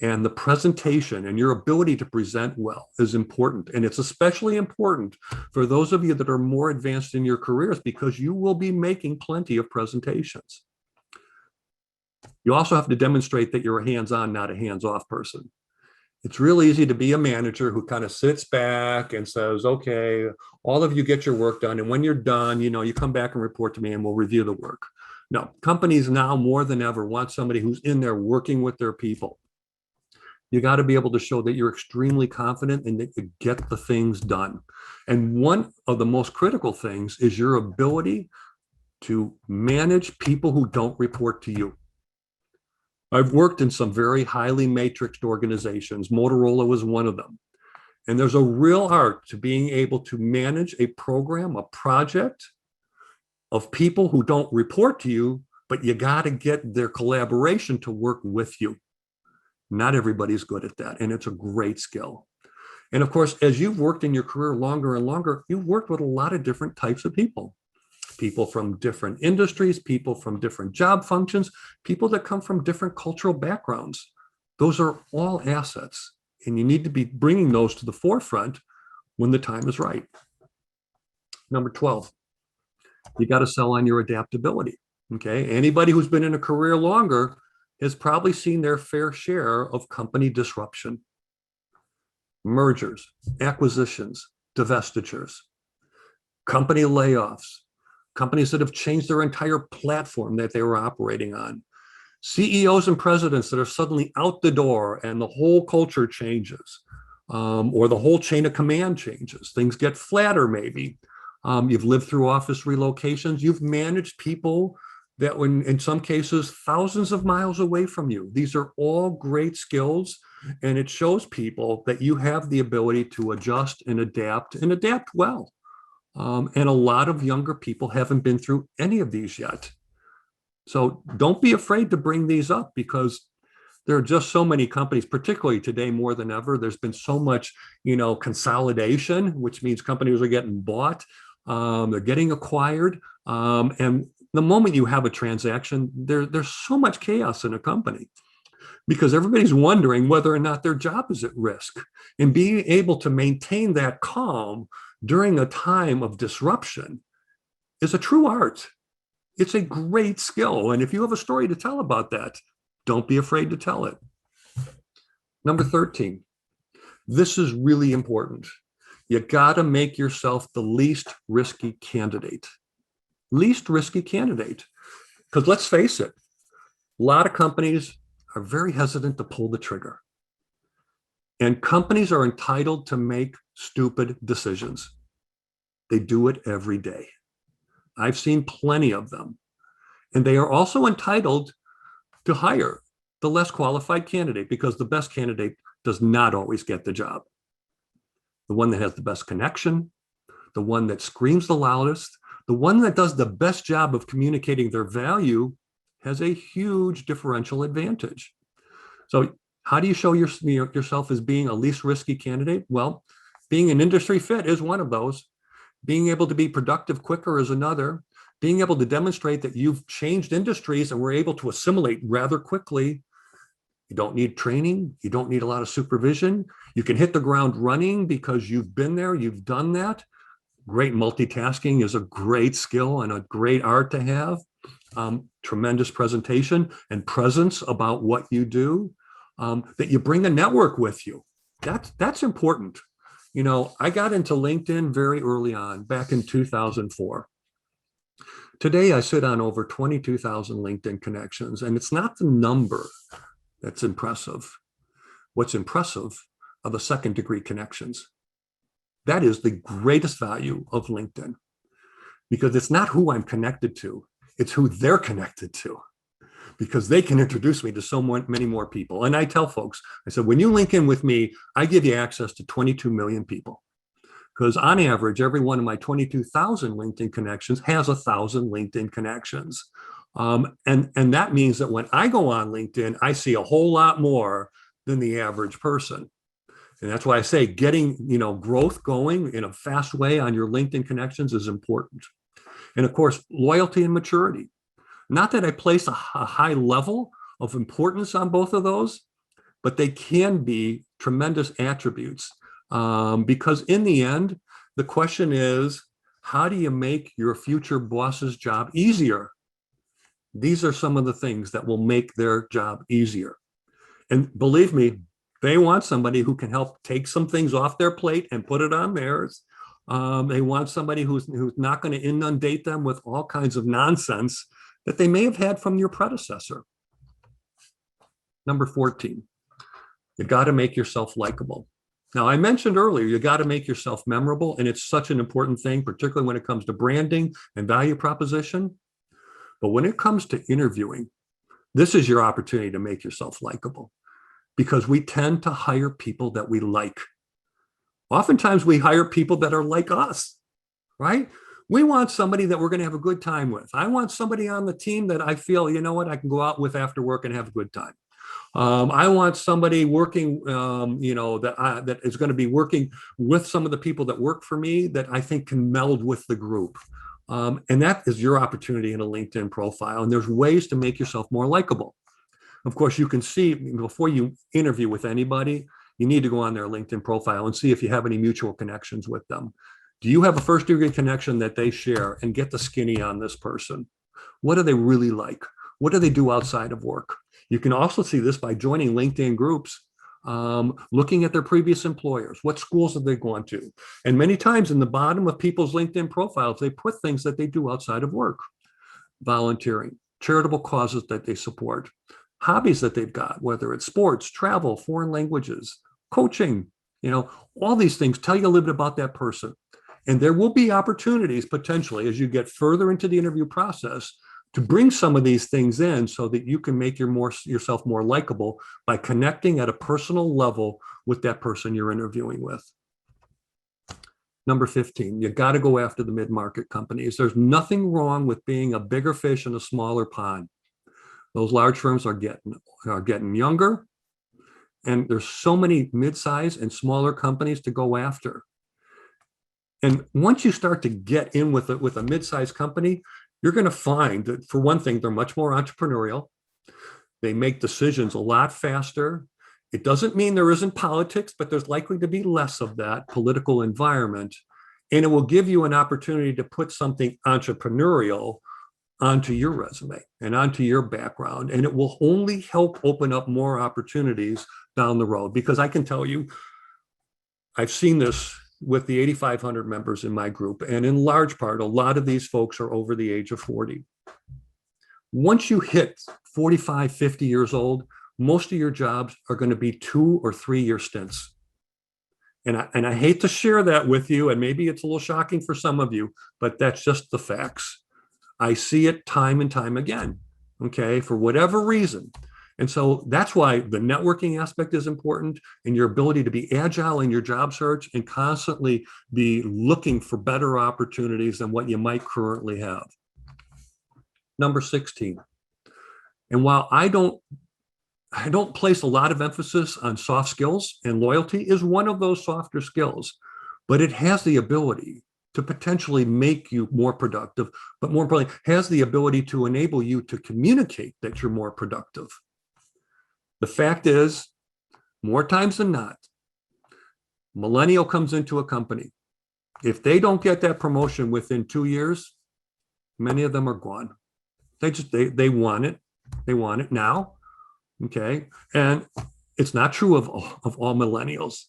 And the presentation and your ability to present well is important. And it's especially important for those of you that are more advanced in your careers, because you will be making plenty of presentations. You also have to demonstrate that you're a hands-on, not a hands-off person. It's real easy to be a manager who kind of sits back and says, okay, all of you get your work done. And when you're done, you come back and report to me and we'll review the work. No, companies now more than ever want somebody who's in there working with their people. You got to be able to show that you're extremely confident and that you get the things done. And one of the most critical things is your ability to manage people who don't report to you. I've worked in some very highly matrixed organizations. Motorola was one of them. And there's a real art to being able to manage a program, a project of people who don't report to you, but you got to get their collaboration to work with you. Not everybody's good at that, and it's a great skill. And of course, as you've worked in your career longer and longer, you've worked with a lot of different types of people. People from different industries, people from different job functions, people that come from different cultural backgrounds. Those are all assets, and you need to be bringing those to the forefront when the time is right. Number 12, you got to sell on your adaptability. Okay, anybody who's been in a career longer has probably seen their fair share of company disruption, mergers, acquisitions, divestitures, company layoffs, companies that have changed their entire platform that they were operating on, CEOs and presidents that are suddenly out the door and the whole culture changes, or the whole chain of command changes. Things get flatter maybe. You've lived through office relocations. You've managed people that were, in some cases, thousands of miles away from you. These are all great skills, and it shows people that you have the ability to adjust and adapt well. And a lot of younger people haven't been through any of these yet. So don't be afraid to bring these up, because there are just so many companies, particularly today more than ever. There's been so much, consolidation, which means companies are getting bought, they're getting acquired. And the moment you have a transaction, there's so much chaos in a company, because everybody's wondering whether or not their job is at risk. And being able to maintain that calm during a time of disruption is a true art. It's a great skill. And if you have a story to tell about that, don't be afraid to tell it. Number 13, this is really important. You got to make yourself the least risky candidate. Least risky candidate. Because let's face it, a lot of companies are very hesitant to pull the trigger. And companies are entitled to make stupid decisions. They do it every day. I've seen plenty of them. And they are also entitled to hire the less qualified candidate, because the best candidate does not always get the job. The one that has the best connection, the one that screams the loudest, the one that does the best job of communicating their value has a huge differential advantage. So how do you show yourself as being a least risky candidate? Well, Being an industry fit is one of those. Being able to be productive quicker is another. Being able to demonstrate that you've changed industries and were able to assimilate rather quickly. You don't need training. You don't need a lot of supervision. You can hit the ground running because you've been there, you've done that. Great multitasking is a great skill and a great art to have. Tremendous presentation and presence about what you do. That you bring a network with you. That's important. You know, I got into LinkedIn very early on, back in 2004. Today, I sit on over 22,000 LinkedIn connections, and it's not the number that's impressive. What's impressive are the second-degree connections. That is the greatest value of LinkedIn, because it's not who I'm connected to, it's who they're connected to, because they can introduce me to so many more people. And I tell folks, I said, when you link in with me, I give you access to 22 million people. Because on average, every one of my 22,000 LinkedIn connections has 1,000 LinkedIn connections. And that means that when I go on LinkedIn, I see a whole lot more than the average person. And that's why I say getting, growth going in a fast way on your LinkedIn connections is important. And of course, loyalty and maturity. Not that I place a high level of importance on both of those, but they can be tremendous attributes. Because in the end, the question is, how do you make your future boss's job easier? These are some of the things that will make their job easier. And believe me, they want somebody who can help take some things off their plate and put it on theirs. They want somebody who's not going to inundate them with all kinds of nonsense that they may have had from your predecessor. Number 14, you got to make yourself likable. Now, I mentioned earlier, you got to make yourself memorable, and it's such an important thing, particularly when it comes to branding and value proposition. But when it comes to interviewing, this is your opportunity to make yourself likable, because we tend to hire people that we like. Oftentimes, we hire people that are like us, right? We want somebody that we're going to have a good time with. I want somebody on the team that I feel, I can go out with after work and have a good time. I want somebody working, that is going to be working with some of the people that work for me that I think can meld with the group. And that is your opportunity in a LinkedIn profile. And there's ways to make yourself more likable. Of course, you can see before you interview with anybody, you need to go on their LinkedIn profile and see if you have any mutual connections with them. Do you have a first-degree connection that they share, and get the skinny on this person? What do they really like? What do they do outside of work? You can also see this by joining LinkedIn groups, looking at their previous employers. What schools have they gone to? And many times in the bottom of people's LinkedIn profiles, they put things that they do outside of work. Volunteering, charitable causes that they support, hobbies that they've got, whether it's sports, travel, foreign languages, coaching, all these things tell you a little bit about that person. And there will be opportunities potentially as you get further into the interview process to bring some of these things in so that you can make yourself more likable by connecting at a personal level with that person you're interviewing with. Number 15, you got to go after the mid-market companies. There's nothing wrong with being a bigger fish in a smaller pond. Those large firms are getting younger, and there's so many mid-size and smaller companies to go after. And once you start to get in with a mid-sized company, you're going to find that, for one thing, they're much more entrepreneurial. They make decisions a lot faster. It doesn't mean there isn't politics, but there's likely to be less of that political environment. And it will give you an opportunity to put something entrepreneurial onto your resume and onto your background. And it will only help open up more opportunities down the road. Because I can tell you, I've seen this with the 8,500 members in my group. And in large part, a lot of these folks are over the age of 40. Once you hit 45, 50 years old, most of your jobs are going to be 2 or 3 year stints. And I hate to share that with you, and maybe it's a little shocking for some of you, but that's just the facts. I see it time and time again, okay, for whatever reason. And so that's why the networking aspect is important, and your ability to be agile in your job search and constantly be looking for better opportunities than what you might currently have. Number 16. And while I don't place a lot of emphasis on soft skills, and loyalty is one of those softer skills. but it has the ability to potentially make you more productive, but more importantly, has the ability to enable you to communicate that you're more productive. The fact is, more times than not, millennial comes into a company. If they don't get that promotion within 2 years, many of them are gone. They want it. They want it now. Okay. And it's not true of all millennials.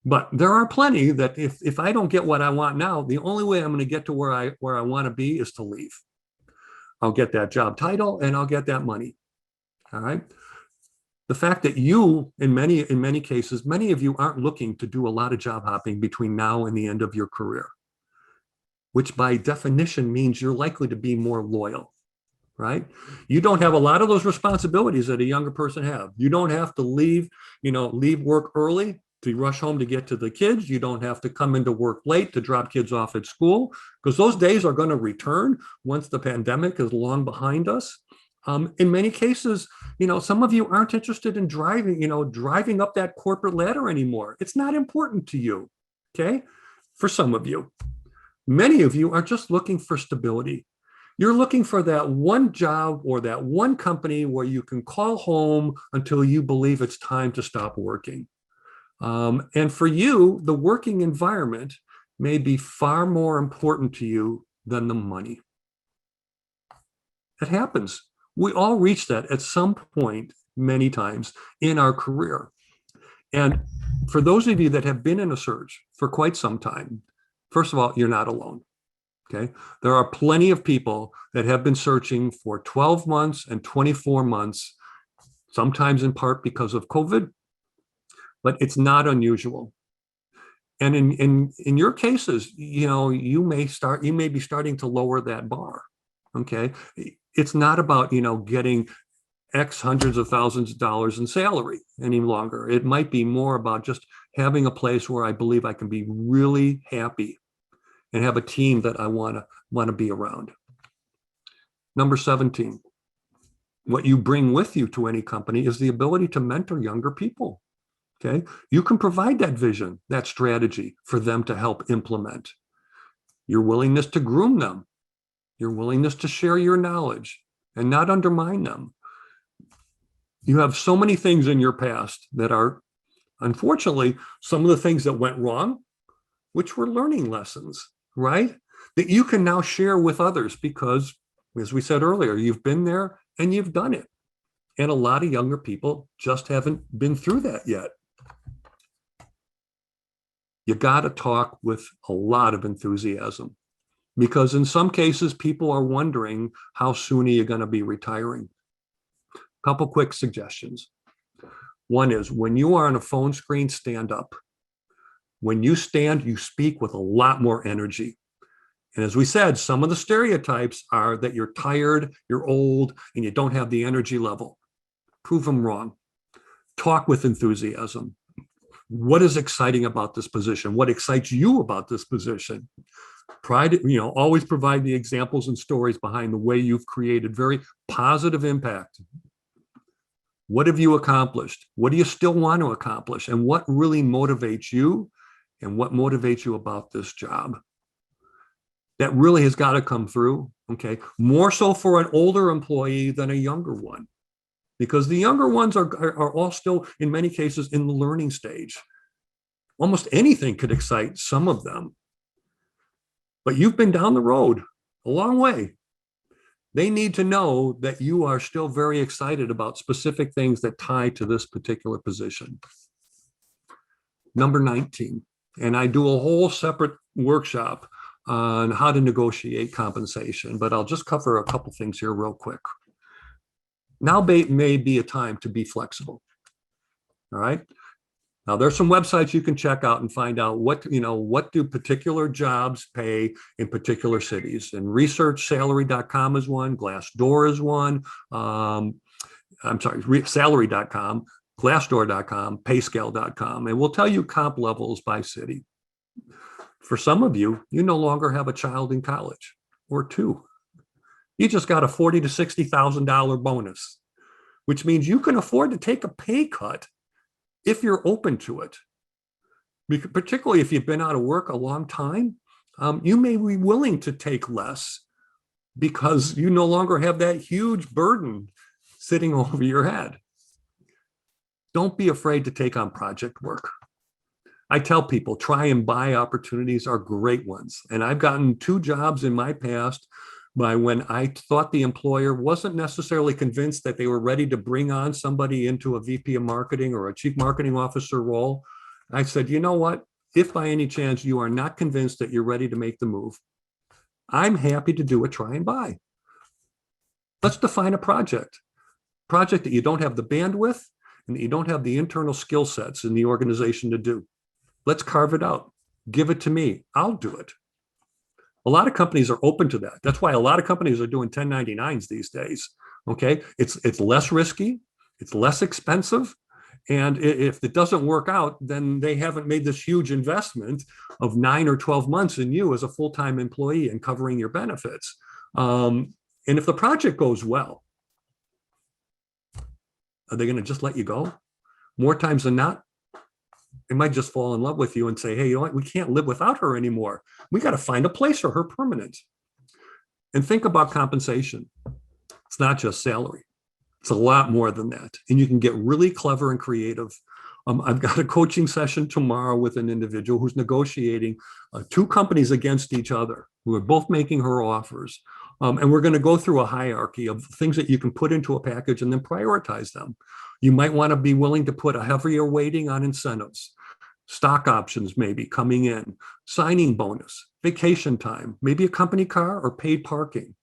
But there are plenty that if I don't get what I want now, the only way I'm going to get to where I want to be is to leave. I'll get that job title and I'll get that money. All right. The fact that you, in many cases, many of you aren't looking to do a lot of job hopping between now and the end of your career, which by definition means you're likely to be more loyal, right? You don't have a lot of those responsibilities that a younger person have. You don't have to leave work early to rush home to get to the kids. You don't have to come into work late to drop kids off at school, because those days are going to return once the pandemic is long behind us. In many cases, some of you aren't interested in driving up that corporate ladder anymore. It's not important to you, okay? For some of you. Many of you are just looking for stability. You're looking for that one job or that one company where you can call home until you believe it's time to stop working. And for you, the working environment may be far more important to you than the money. It happens. We all reach that at some point, many times in our career. And for those of you that have been in a search for quite some time, first of all, you're not alone. Okay. There are plenty of people that have been searching for 12 months and 24 months, sometimes in part because of COVID, but it's not unusual. And in your cases, you may be starting to lower that bar. Okay. It's not about, getting X hundreds of thousands of dollars in salary any longer. It might be more about just having a place where I believe I can be really happy and have a team that I want to be around. Number 17, what you bring with you to any company is the ability to mentor younger people. Okay, you can provide that vision, that strategy for them to help implement. Your willingness to groom them, your willingness to share your knowledge and not undermine them. You have so many things in your past that are, unfortunately, some of the things that went wrong, which were learning lessons, right? That you can now share with others because, as we said earlier, you've been there and you've done it. And a lot of younger people just haven't been through that yet. You got to talk with a lot of enthusiasm, because in some cases, people are wondering how soon are you going to be retiring. A couple quick suggestions. One is, when you are on a phone screen, stand up. When you stand, you speak with a lot more energy. And as we said, some of the stereotypes are that you're tired, you're old, and you don't have the energy level. Prove them wrong. Talk with enthusiasm. What is exciting about this position? What excites you about this position? Always provide the examples and stories behind the way you've created very positive impact. What have you accomplished? What do you still want to accomplish? And what really motivates you? And what motivates you about this job? That really has got to come through, okay? More so for an older employee than a younger one, because the younger ones are all still, in many cases, in the learning stage. Almost anything could excite some of them. But you've been down the road a long way. They need to know that you are still very excited about specific things that tie to this particular position. Number 19, and I do a whole separate workshop on how to negotiate compensation, but I'll just cover a couple things here real quick. Now may be a time to be flexible. All right. Now there's some websites you can check out and find out what do particular jobs pay in particular cities. And researchsalary.com is one, Glassdoor is one. Salary.com, Glassdoor.com, payscale.com, and we'll tell you comp levels by city. For some of you, you no longer have a child in college or two. You just got a $40,000 to $60,000 bonus, which means you can afford to take a pay cut if you're open to it. Particularly if you've been out of work a long time, you may be willing to take less because you no longer have that huge burden sitting over your head. Don't be afraid to take on project work. I tell people, try and buy opportunities are great ones. And I've gotten 2 jobs in my past by when I thought the employer wasn't necessarily convinced that they were ready to bring on somebody into a VP of marketing or a chief marketing officer role. I said, you know what? If by any chance you are not convinced that you're ready to make the move, I'm happy to do a try and buy. Let's define a project that you don't have the bandwidth and that you don't have the internal skill sets in the organization to do. Let's carve it out. Give it to me. I'll do it. A lot of companies are open to that. That's why a lot of companies are doing 1099s these days. Okay, it's less risky, it's less expensive, and if it doesn't work out, then they haven't made this huge investment of 9 or 12 months in you as a full-time employee and covering your benefits. And if the project goes well, are they going to just let you go? More times than not, they might just fall in love with you and say, hey, you know what? We can't live without her anymore. We got to find a place for her permanent. And think about compensation. It's not just salary. It's a lot more than that. And you can get really clever and creative. I've got a coaching session tomorrow with an individual who's negotiating 2 companies against each other who are both making her offers. And we're going to go through a hierarchy of things that you can put into a package and then prioritize them. You might want to be willing to put a heavier weighting on incentives, stock options maybe coming in, signing bonus, vacation time, maybe a company car or paid parking.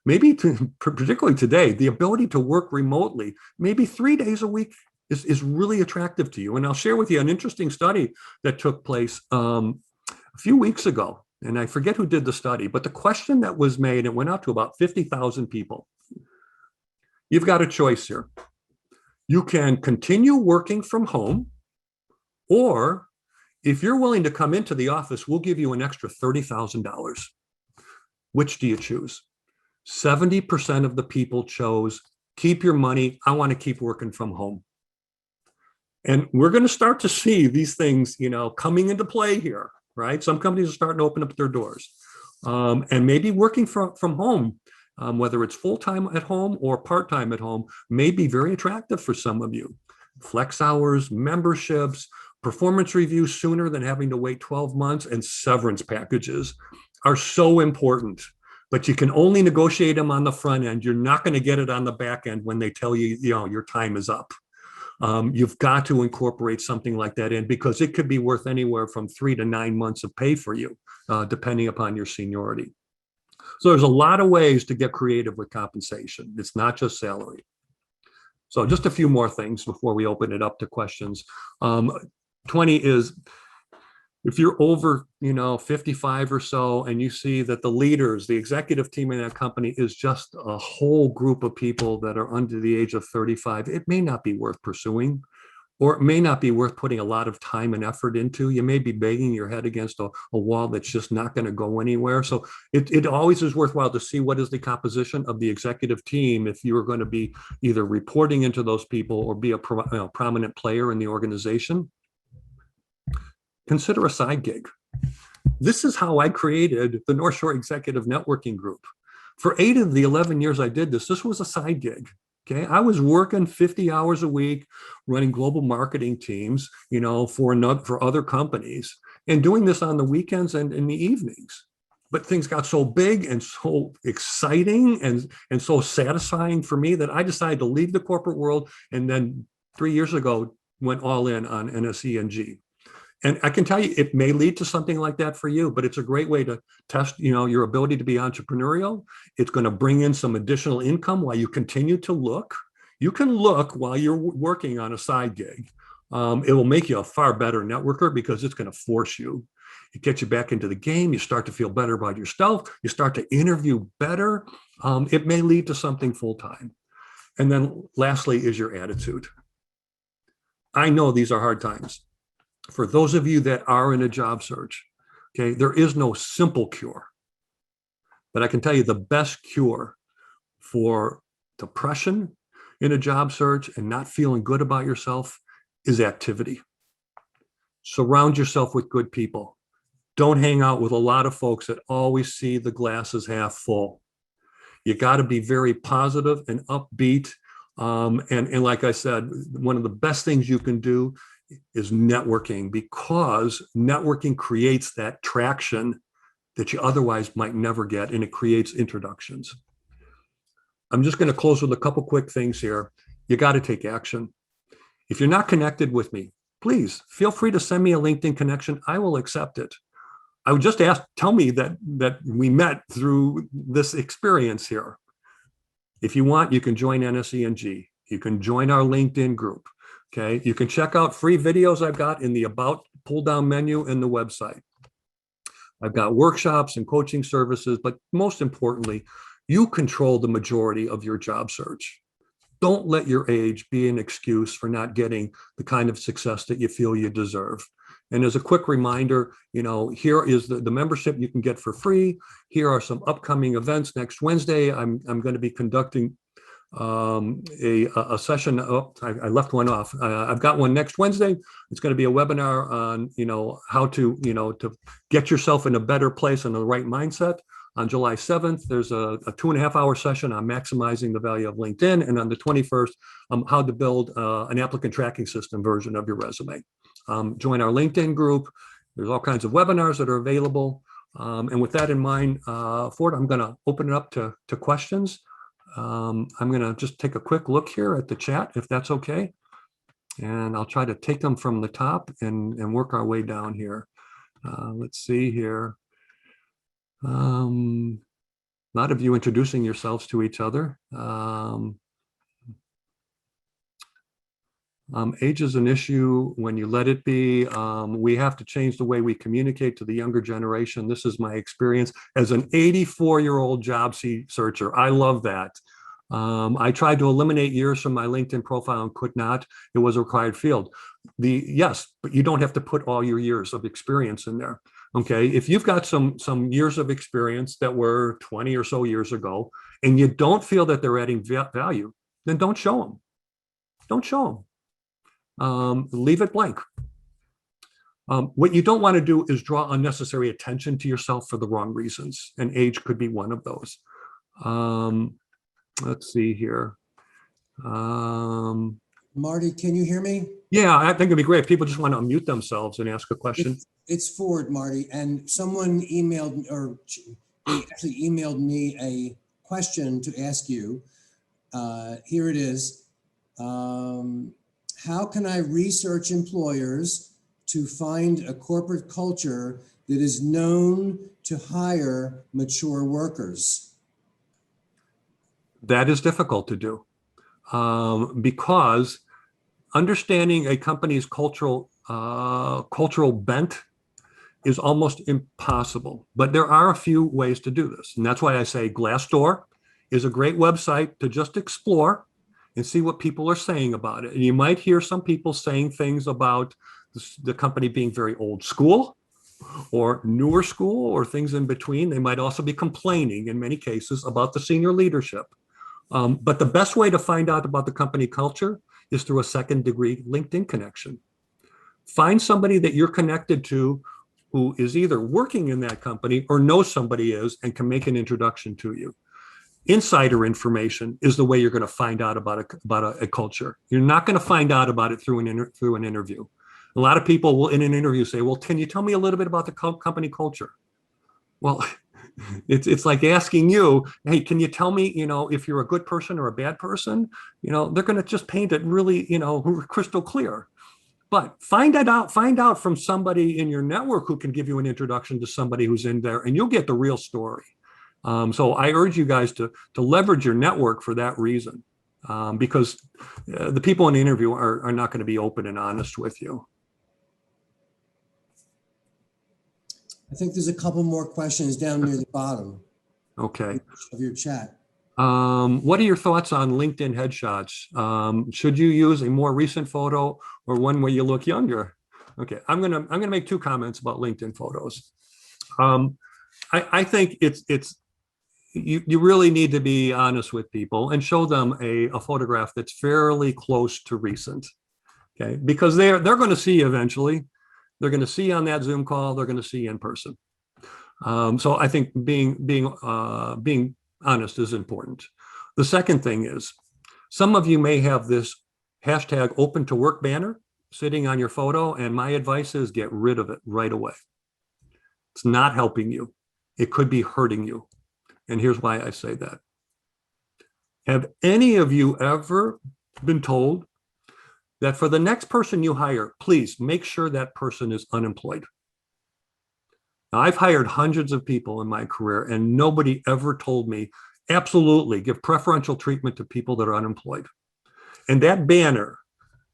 Maybe particularly today, the ability to work remotely, maybe 3 days a week is really attractive to you. And I'll share with you an interesting study that took place a few weeks ago. And I forget who did the study, but the question that was made, it went out to about 50,000 people. You've got a choice here. You can continue working from home, or if you're willing to come into the office, we'll give you an extra $30,000. Which do you choose? 70% of the people chose keep your money. I want to keep working from home. And we're going to start to see these things, coming into play here, right? Some companies are starting to open up their doors. And maybe working from home, whether it's full-time at home or part-time at home, may be very attractive for some of you. Flex hours, memberships, performance reviews sooner than having to wait 12 months, and severance packages are so important. But you can only negotiate them on the front end. You're not going to get it on the back end when they tell you, your time is up. You've got to incorporate something like that in, because it could be worth anywhere from 3 to 9 months of pay for you, depending upon your seniority. So there's a lot of ways to get creative with compensation. It's not just salary. So just a few more things before we open it up to questions. 20 is, if you're over, 55 or so, and you see that the leaders, the executive team in that company is just a whole group of people that are under the age of 35, it may not be worth pursuing, or it may not be worth putting a lot of time and effort into. You may be banging your head against a wall that's just not going to go anywhere. So it always is worthwhile to see what is the composition of the executive team if you're going to be either reporting into those people or be a prominent player in the organization. Consider a side gig. This is how I created the North Shore Executive Networking Group. For 8 of the 11 years I did this was a side gig. Okay, I was working 50 hours a week, running global marketing teams, for other companies, and doing this on the weekends and in the evenings. But things got so big and so exciting and so satisfying for me that I decided to leave the corporate world, and then 3 years ago went all in on NSE&G. And I can tell you, it may lead to something like that for you, but it's a great way to test, your ability to be entrepreneurial. It's going to bring in some additional income while you continue to look. You can look while you're working on a side gig. It will make you a far better networker because it's going to force you. It gets you back into the game. You start to feel better about yourself. You start to interview better. It may lead to something full-time. And then lastly is your attitude. I know these are hard times. For those of you that are in a job search, okay, there is no simple cure. But I can tell you the best cure for depression in a job search and not feeling good about yourself is activity. Surround yourself with good people. Don't hang out with a lot of folks that always see the glass as half full. You got to be very positive and upbeat. And like I said, one of the best things you can do is networking, because networking creates that traction that you otherwise might never get, and it creates introductions. I'm just going to close with a couple quick things here. You got to take action. If you're not connected with me, please feel free to send me a LinkedIn connection. I will accept it. I would just tell me that we met through this experience here. If you want, you can join NSE&G. You can join our LinkedIn group. Okay. You can check out free videos I've got in the About pull-down menu in the website. I've got workshops and coaching services, but most importantly, you control the majority of your job search. Don't let your age be an excuse for not getting the kind of success that you feel you deserve. And as a quick reminder, here is the membership you can get for free. Here are some upcoming events. Next Wednesday, I'm going to be conducting a session. Oh, I left one off. I've got one next Wednesday. It's going to be a webinar on, how to, to get yourself in a better place and the right mindset. On July 7th, there's a 2.5-hour session on maximizing the value of LinkedIn. And on the 21st, how to build an applicant tracking system version of your resume. Join our LinkedIn group. There's all kinds of webinars that are available. And with that in mind, Ford, I'm going to open it up to questions. I'm going to just take a quick look here at the chat, if that's okay. And I'll try to take them from the top and work our way down here. Let's see here. A lot of you introducing yourselves to each other. Age is an issue when you let it be. We have to change the way we communicate to the younger generation. This is my experience as an 84-year-old job searcher. I love that. I tried to eliminate years from my LinkedIn profile and could not. It was a required field. Yes, but you don't have to put all your years of experience in there. Okay, if you've got some years of experience that were 20 or so years ago, and you don't feel that they're adding value, then don't show them. Don't show them. Leave it blank. What you don't want to do is draw unnecessary attention to yourself for the wrong reasons, and age could be one of those. Let's see here. Marty, can you hear me? Yeah, I think it'd be great if people just want to unmute themselves and ask a question. It's Ford, Marty, and someone emailed, or they actually emailed me a question to ask you. Here it is. How can I research employers to find a corporate culture that is known to hire mature workers? That is difficult to do because understanding a company's cultural bent is almost impossible. But there are a few ways to do this. And that's why I say Glassdoor is a great website to just explore and see what people are saying about it. And you might hear some people saying things about the company being very old school or newer school or things in between. They might also be complaining in many cases about the senior leadership. But the best way to find out about the company culture is through a second-degree LinkedIn connection. Find somebody that you're connected to who is either working in that company or knows somebody is and can make an introduction to you. Insider information is the way you're going to find out about a culture. You're not going to find out about it through an interview. A lot of people will in an interview say, well, can you tell me a little bit about the company culture? Well, it's like asking you, hey, can you tell me, if you're a good person or a bad person? They're going to just paint it really, crystal clear. But find out from somebody in your network who can give you an introduction to somebody who's in there, and you'll get the real story. So I urge you guys to leverage your network for that reason, because the people in the interview are not going to be open and honest with you. I think there's a couple more questions down near the bottom. Okay. Of your chat. What are your thoughts on LinkedIn headshots? Should you use a more recent photo or one where you look younger? Okay, I'm gonna make two comments about LinkedIn photos. I think you really need to be honest with people and show them a photograph that's fairly close to recent. Okay, because they're going to see eventually they're going to see you on that Zoom call, they're going to see you in person. So I think being honest is important. The second thing is, some of you may have this hashtag open to work banner sitting on your photo, and my advice is get rid of it right away. It's not helping you. It could be hurting you. And here's why I say that. Have any of you ever been told that for the next person you hire, please make sure that person is unemployed? Now, I've hired hundreds of people in my career, and nobody ever told me, absolutely, give preferential treatment to people that are unemployed. And that banner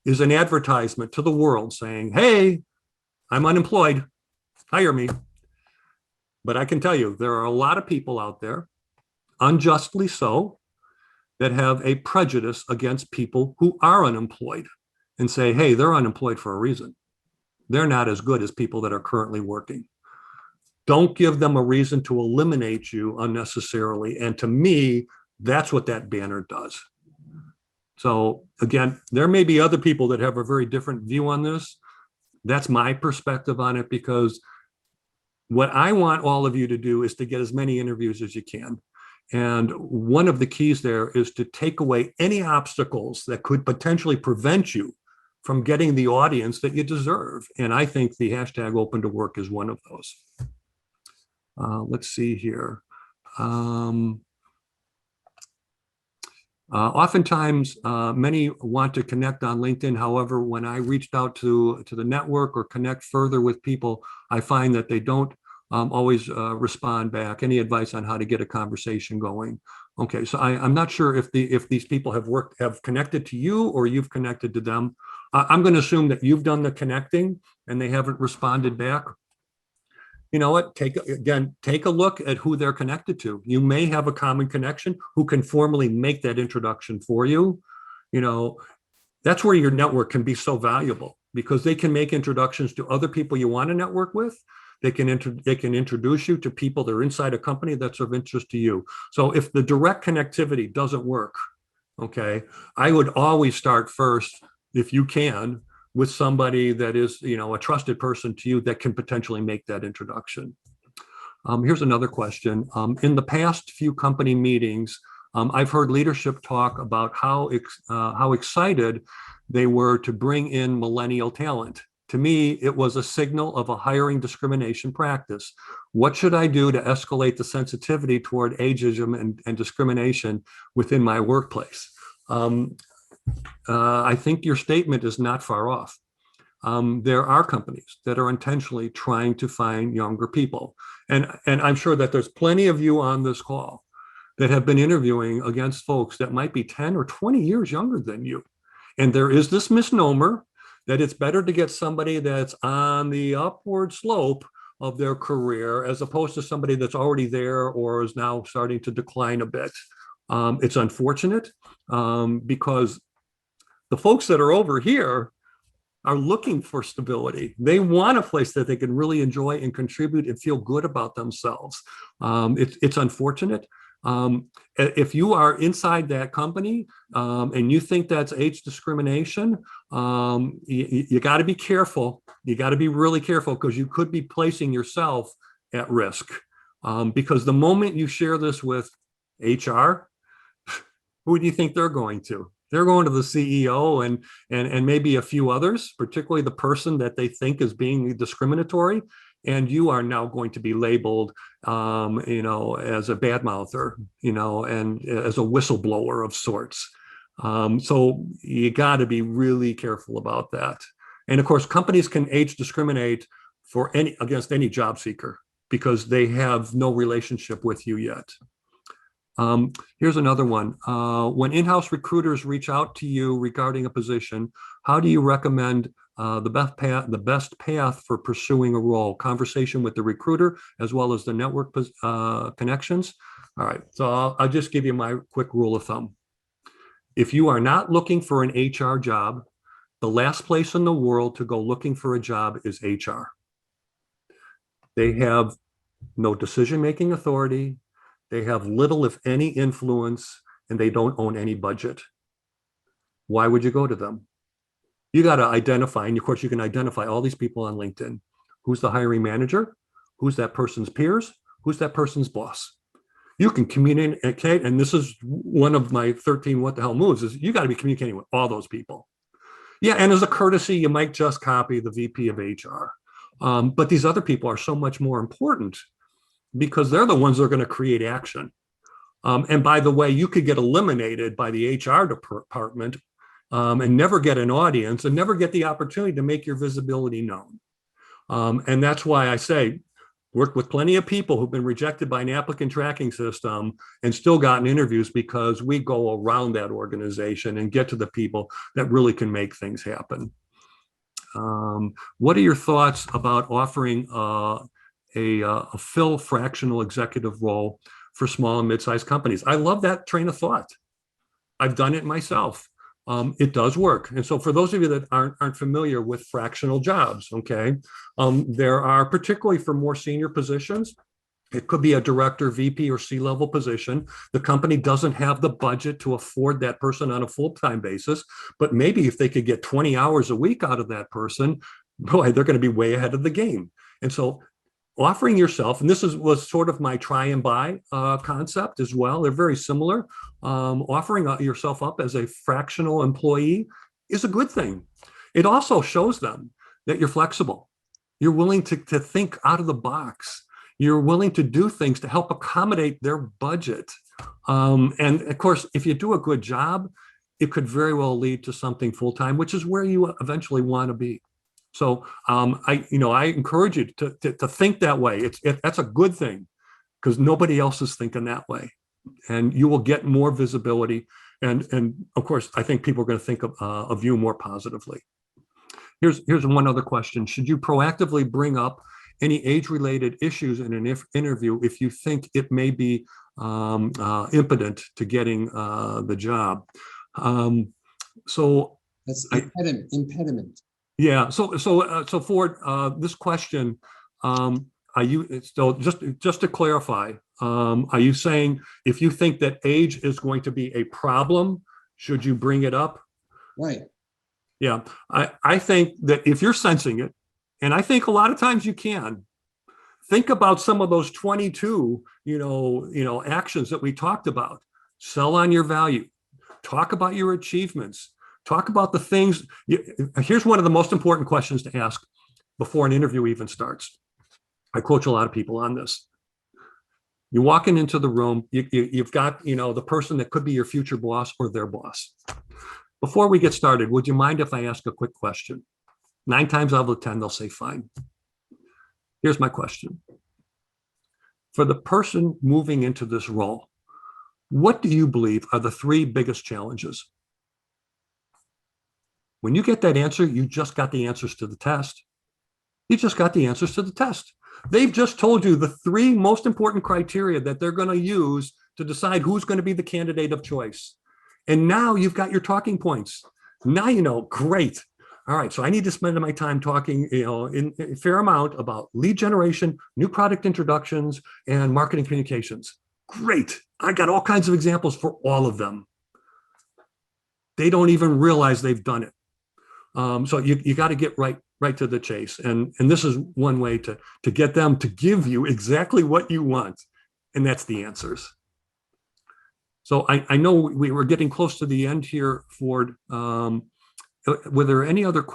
is an advertisement to the world saying, hey, I'm unemployed, hire me. But I can tell you, there are a lot of people out there, unjustly so, that have a prejudice against people who are unemployed and say, hey, they're unemployed for a reason. They're not as good as people that are currently working. Don't give them a reason to eliminate you unnecessarily. And to me, that's what that banner does. So again, there may be other people that have a very different view on this. That's my perspective on it, because what I want all of you to do is to get as many interviews as you can. And one of the keys there is to take away any obstacles that could potentially prevent you from getting the audience that you deserve. And I think the hashtag open to work is one of those. Let's see here. Oftentimes, many want to connect on LinkedIn. However, when I reached out to the network or connect further with people, I find that they don't always respond back. Any advice on how to get a conversation going? Okay, so I'm not sure if these people have connected to you or you've connected to them. I'm going to assume that you've done the connecting and they haven't responded back. You know what? Take a look at who they're connected to. You may have a common connection who can formally make that introduction for you. You know, that's where your network can be so valuable, because they can make introductions to other people you want to network with. They can introduce you to people that are inside a company that's of interest to you. So if the direct connectivity doesn't work, okay, I would always start first, if you can, with somebody that is, you know, a trusted person to you that can potentially make that introduction. Here's another question. In the past few company meetings, I've heard leadership talk about how excited they were to bring in millennial talent. To me, it was a signal of a hiring discrimination practice. What should I do to escalate the sensitivity toward ageism and discrimination within my workplace? I think your statement is not far off. There are companies that are intentionally trying to find younger people. And I'm sure that there's plenty of you on this call that have been interviewing against folks that might be 10 or 20 years younger than you. And there is this misnomer that it's better to get somebody that's on the upward slope of their career as opposed to somebody that's already there or is now starting to decline a bit. It's unfortunate because the folks that are over here are looking for stability. They want a place that they can really enjoy and contribute and feel good about themselves. It's unfortunate. If you are inside that company and you think that's age discrimination, you got to be careful. You got to be really careful, because you could be placing yourself at risk. Because the moment you share this with HR, who do you think they're going to? They're going to the CEO and maybe a few others, particularly the person that they think is being discriminatory. And you are now going to be labeled, you know, as a badmouther, you know, and as a whistleblower of sorts. So you got to be really careful about that. And of course, companies can age discriminate against any job seeker because they have no relationship with you yet. Here's another one. When in-house recruiters reach out to you regarding a position, how do you recommend the best path for pursuing a role? Conversation with the recruiter as well as the network connections. All right, so I'll just give you my quick rule of thumb. If you are not looking for an HR job, the last place in the world to go looking for a job is HR. They have no decision-making authority. They have little, if any, influence, and they don't own any budget. Why would you go to them? You got to identify, and of course you can identify all these people on LinkedIn. Who's the hiring manager? Who's that person's peers? Who's that person's boss? You can communicate, and this is one of my 13 what the hell moves, is you got to be communicating with all those people. Yeah, and as a courtesy, you might just copy the VP of HR. But these other people are so much more important because they're the ones that are going to create action. And by the way, you could get eliminated by the HR department and never get an audience and never get the opportunity to make your visibility known. And that's why I say, worked with plenty of people who've been rejected by an applicant tracking system and still gotten interviews because we go around that organization and get to the people that really can make things happen. What are your thoughts about offering a fill fractional executive role for small and mid-sized companies? I love that train of thought. I've done it myself. It does work. And so for those of you that aren't familiar with fractional jobs, okay, there are, particularly for more senior positions, it could be a director, VP, or C-level position. The company doesn't have the budget to afford that person on a full-time basis, but maybe if they could get 20 hours a week out of that person, boy, they're going to be way ahead of the game. And so offering yourself, and this was sort of my try and buy concept as well. They're very similar. Offering yourself up as a fractional employee is a good thing. It also shows them that you're flexible. You're willing to think out of the box. You're willing to do things to help accommodate their budget. And of course, if you do a good job, it could very well lead to something full-time, which is where you eventually want to be. So I encourage you to think that way. That's a good thing because nobody else is thinking that way, and you will get more visibility. And of course, I think people are going to think of you more positively. Here's one other question: should you proactively bring up any age-related issues in an interview if you think it may be impotent to getting the job? So that's impediment. Yeah. So Ford, this question, are you still just to clarify? Are you saying if you think that age is going to be a problem, should you bring it up? Right. Yeah. I think that if you're sensing it, and I think a lot of times you can, think about some of those 22, actions that we talked about. Sell on your value. Talk about your achievements. Talk about the things. Here's one of the most important questions to ask before an interview even starts. I coach a lot of people on this. You're walking into the room, you've got, the person that could be your future boss or their boss. Before we get started, would you mind if I ask a quick question? 9 times out of 10, they'll say fine. Here's my question. For the person moving into this role, what do you believe are the 3 biggest challenges? When you get that answer, you just got the answers to the test. You just got the answers to the test. They've just told you the 3 most important criteria that they're going to use to decide who's going to be the candidate of choice. And now you've got your talking points. Now you know, great. All right, so I need to spend my time talking, in a fair amount about lead generation, new product introductions, and marketing communications. Great. I got all kinds of examples for all of them. They don't even realize they've done it. So you got to get right to the chase. And this is one way to get them to give you exactly what you want. And that's the answers. So I know we were getting close to the end here, Ford. Were there any other,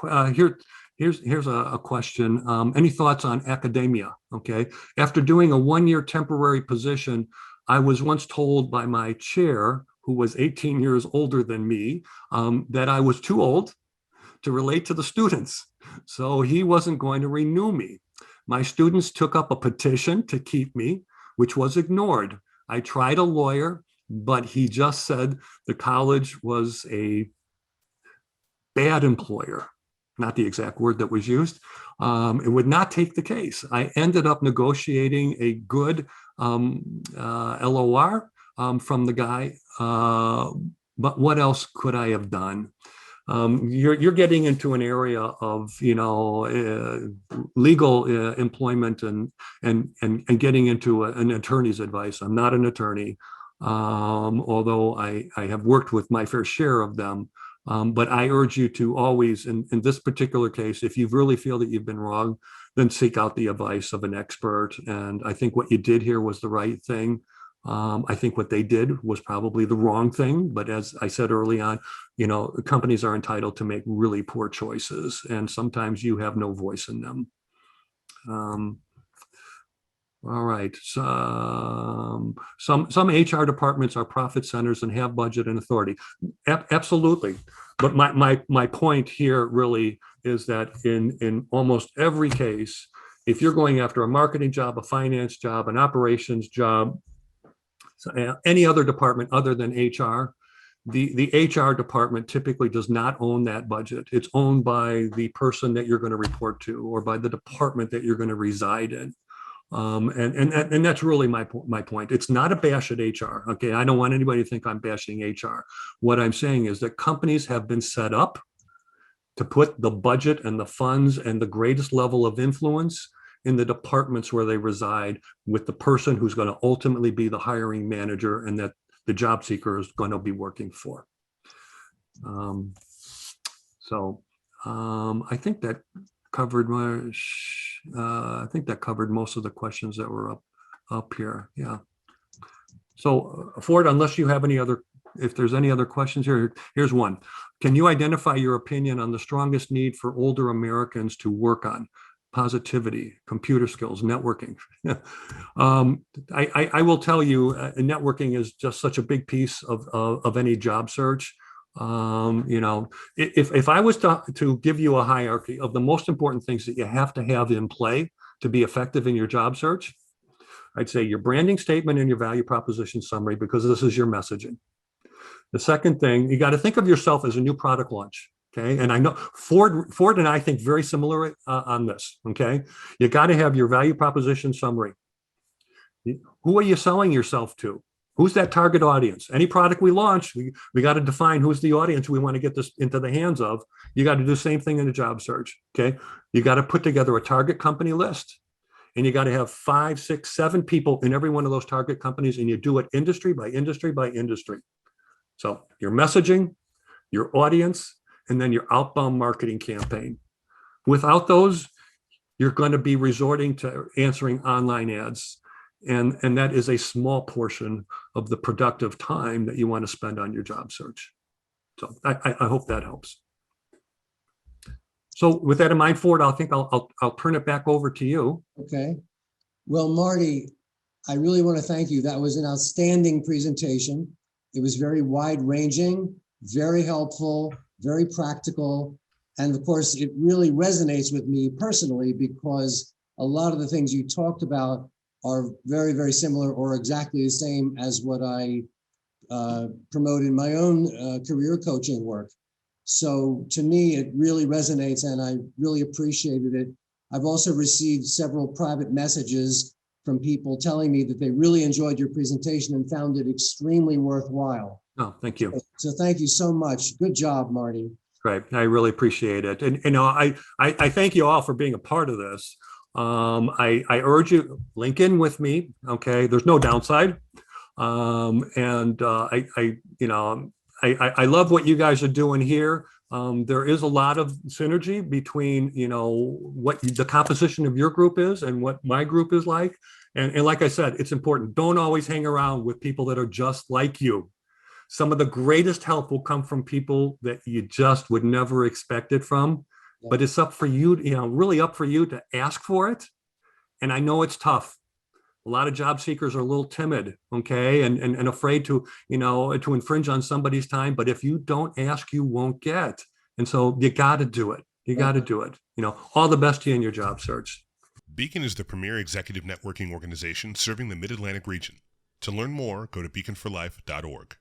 here's a question. Any thoughts on academia? Okay. After doing a 1-year temporary position, I was once told by my chair, who was 18 years older than me, that I was too old to relate to the students. So he wasn't going to renew me. My students took up a petition to keep me, which was ignored. I tried a lawyer, but he just said the college was a bad employer, not the exact word that was used. It would not take the case. I ended up negotiating a good LOR from the guy, but what else could I have done? You're getting into an area of legal employment and getting into an attorney's advice. I'm not an attorney, although I have worked with my fair share of them. But I urge you to always, in this particular case, if you really feel that you've been wrong, then seek out the advice of an expert. And I think what you did here was the right thing. I think what they did was probably the wrong thing. But as I said early on, companies are entitled to make really poor choices, and sometimes you have no voice in them. All right. Some HR departments are profit centers and have budget and authority. Absolutely. But my point here really is that in almost every case, if you're going after a marketing job, a finance job, an operations job, any other department other than HR, the HR department typically does not own that budget. It's owned by the person that you're going to report to, or by the department that you're going to reside in. And that's really my point. It's not a bash at HR. Okay, I don't want anybody to think I'm bashing HR. What I'm saying is that companies have been set up to put the budget and the funds and the greatest level of influence in the departments where they reside, with the person who's going to ultimately be the hiring manager and that the job seeker is going to be working for. I think that covered most of the questions that were up here. Yeah. So Ford, unless you have if there's any other questions here, here's one. Can you identify your opinion on the strongest need for older Americans to work on? Positivity, computer skills, networking. I will tell you, networking is just such a big piece of any job search. If I was to give you a hierarchy of the most important things that you have to have in play to be effective in your job search, I'd say your branding statement and your value proposition summary, because this is your messaging. The second thing, you got to think of yourself as a new product launch. Okay. And I know Ford and I think very similar on this. Okay. You got to have your value proposition summary. Who are you selling yourself to? Who's that target audience? Any product we launch, we got to define who's the audience we want to get this into the hands of. You got to do the same thing in a job search. Okay. You got to put together a target company list, and you got to have 5, 6, 7 people in every one of those target companies, and you do it industry by industry by industry. So your messaging, your audience, and then your outbound marketing campaign. Without those, you're going to be resorting to answering online ads. And that is a small portion of the productive time that you want to spend on your job search. So I hope that helps. So with that in mind, Ford, I think I'll turn it back over to you. Okay. Well, Marty, I really want to thank you. That was an outstanding presentation. It was very wide-ranging, very helpful, very practical. And of course, it really resonates with me personally, because a lot of the things you talked about are very, very similar or exactly the same as what I promote in my own career coaching work. So to me, it really resonates, and I really appreciated it. I've also received several private messages from people telling me that they really enjoyed your presentation and found it extremely worthwhile. Oh, thank you. So thank you so much. Good job, Marty. Great. I really appreciate it. And I thank you all for being a part of this. I urge you, link in with me. Okay. There's no downside. I love what you guys are doing here. There is a lot of synergy between, what the composition of your group is and what my group is like. And like I said, it's important. Don't always hang around with people that are just like you. Some of the greatest help will come from people that you just would never expect it from. Yeah. But it's up for you, really up for you to ask for it. And I know it's tough. A lot of job seekers are a little timid, okay, and afraid to infringe on somebody's time. But if you don't ask, you won't get. And so you got to do it. You got to do it. All the best to you in your job search. Beacon is the premier executive networking organization serving the Mid-Atlantic region. To learn more, go to beaconforlife.org.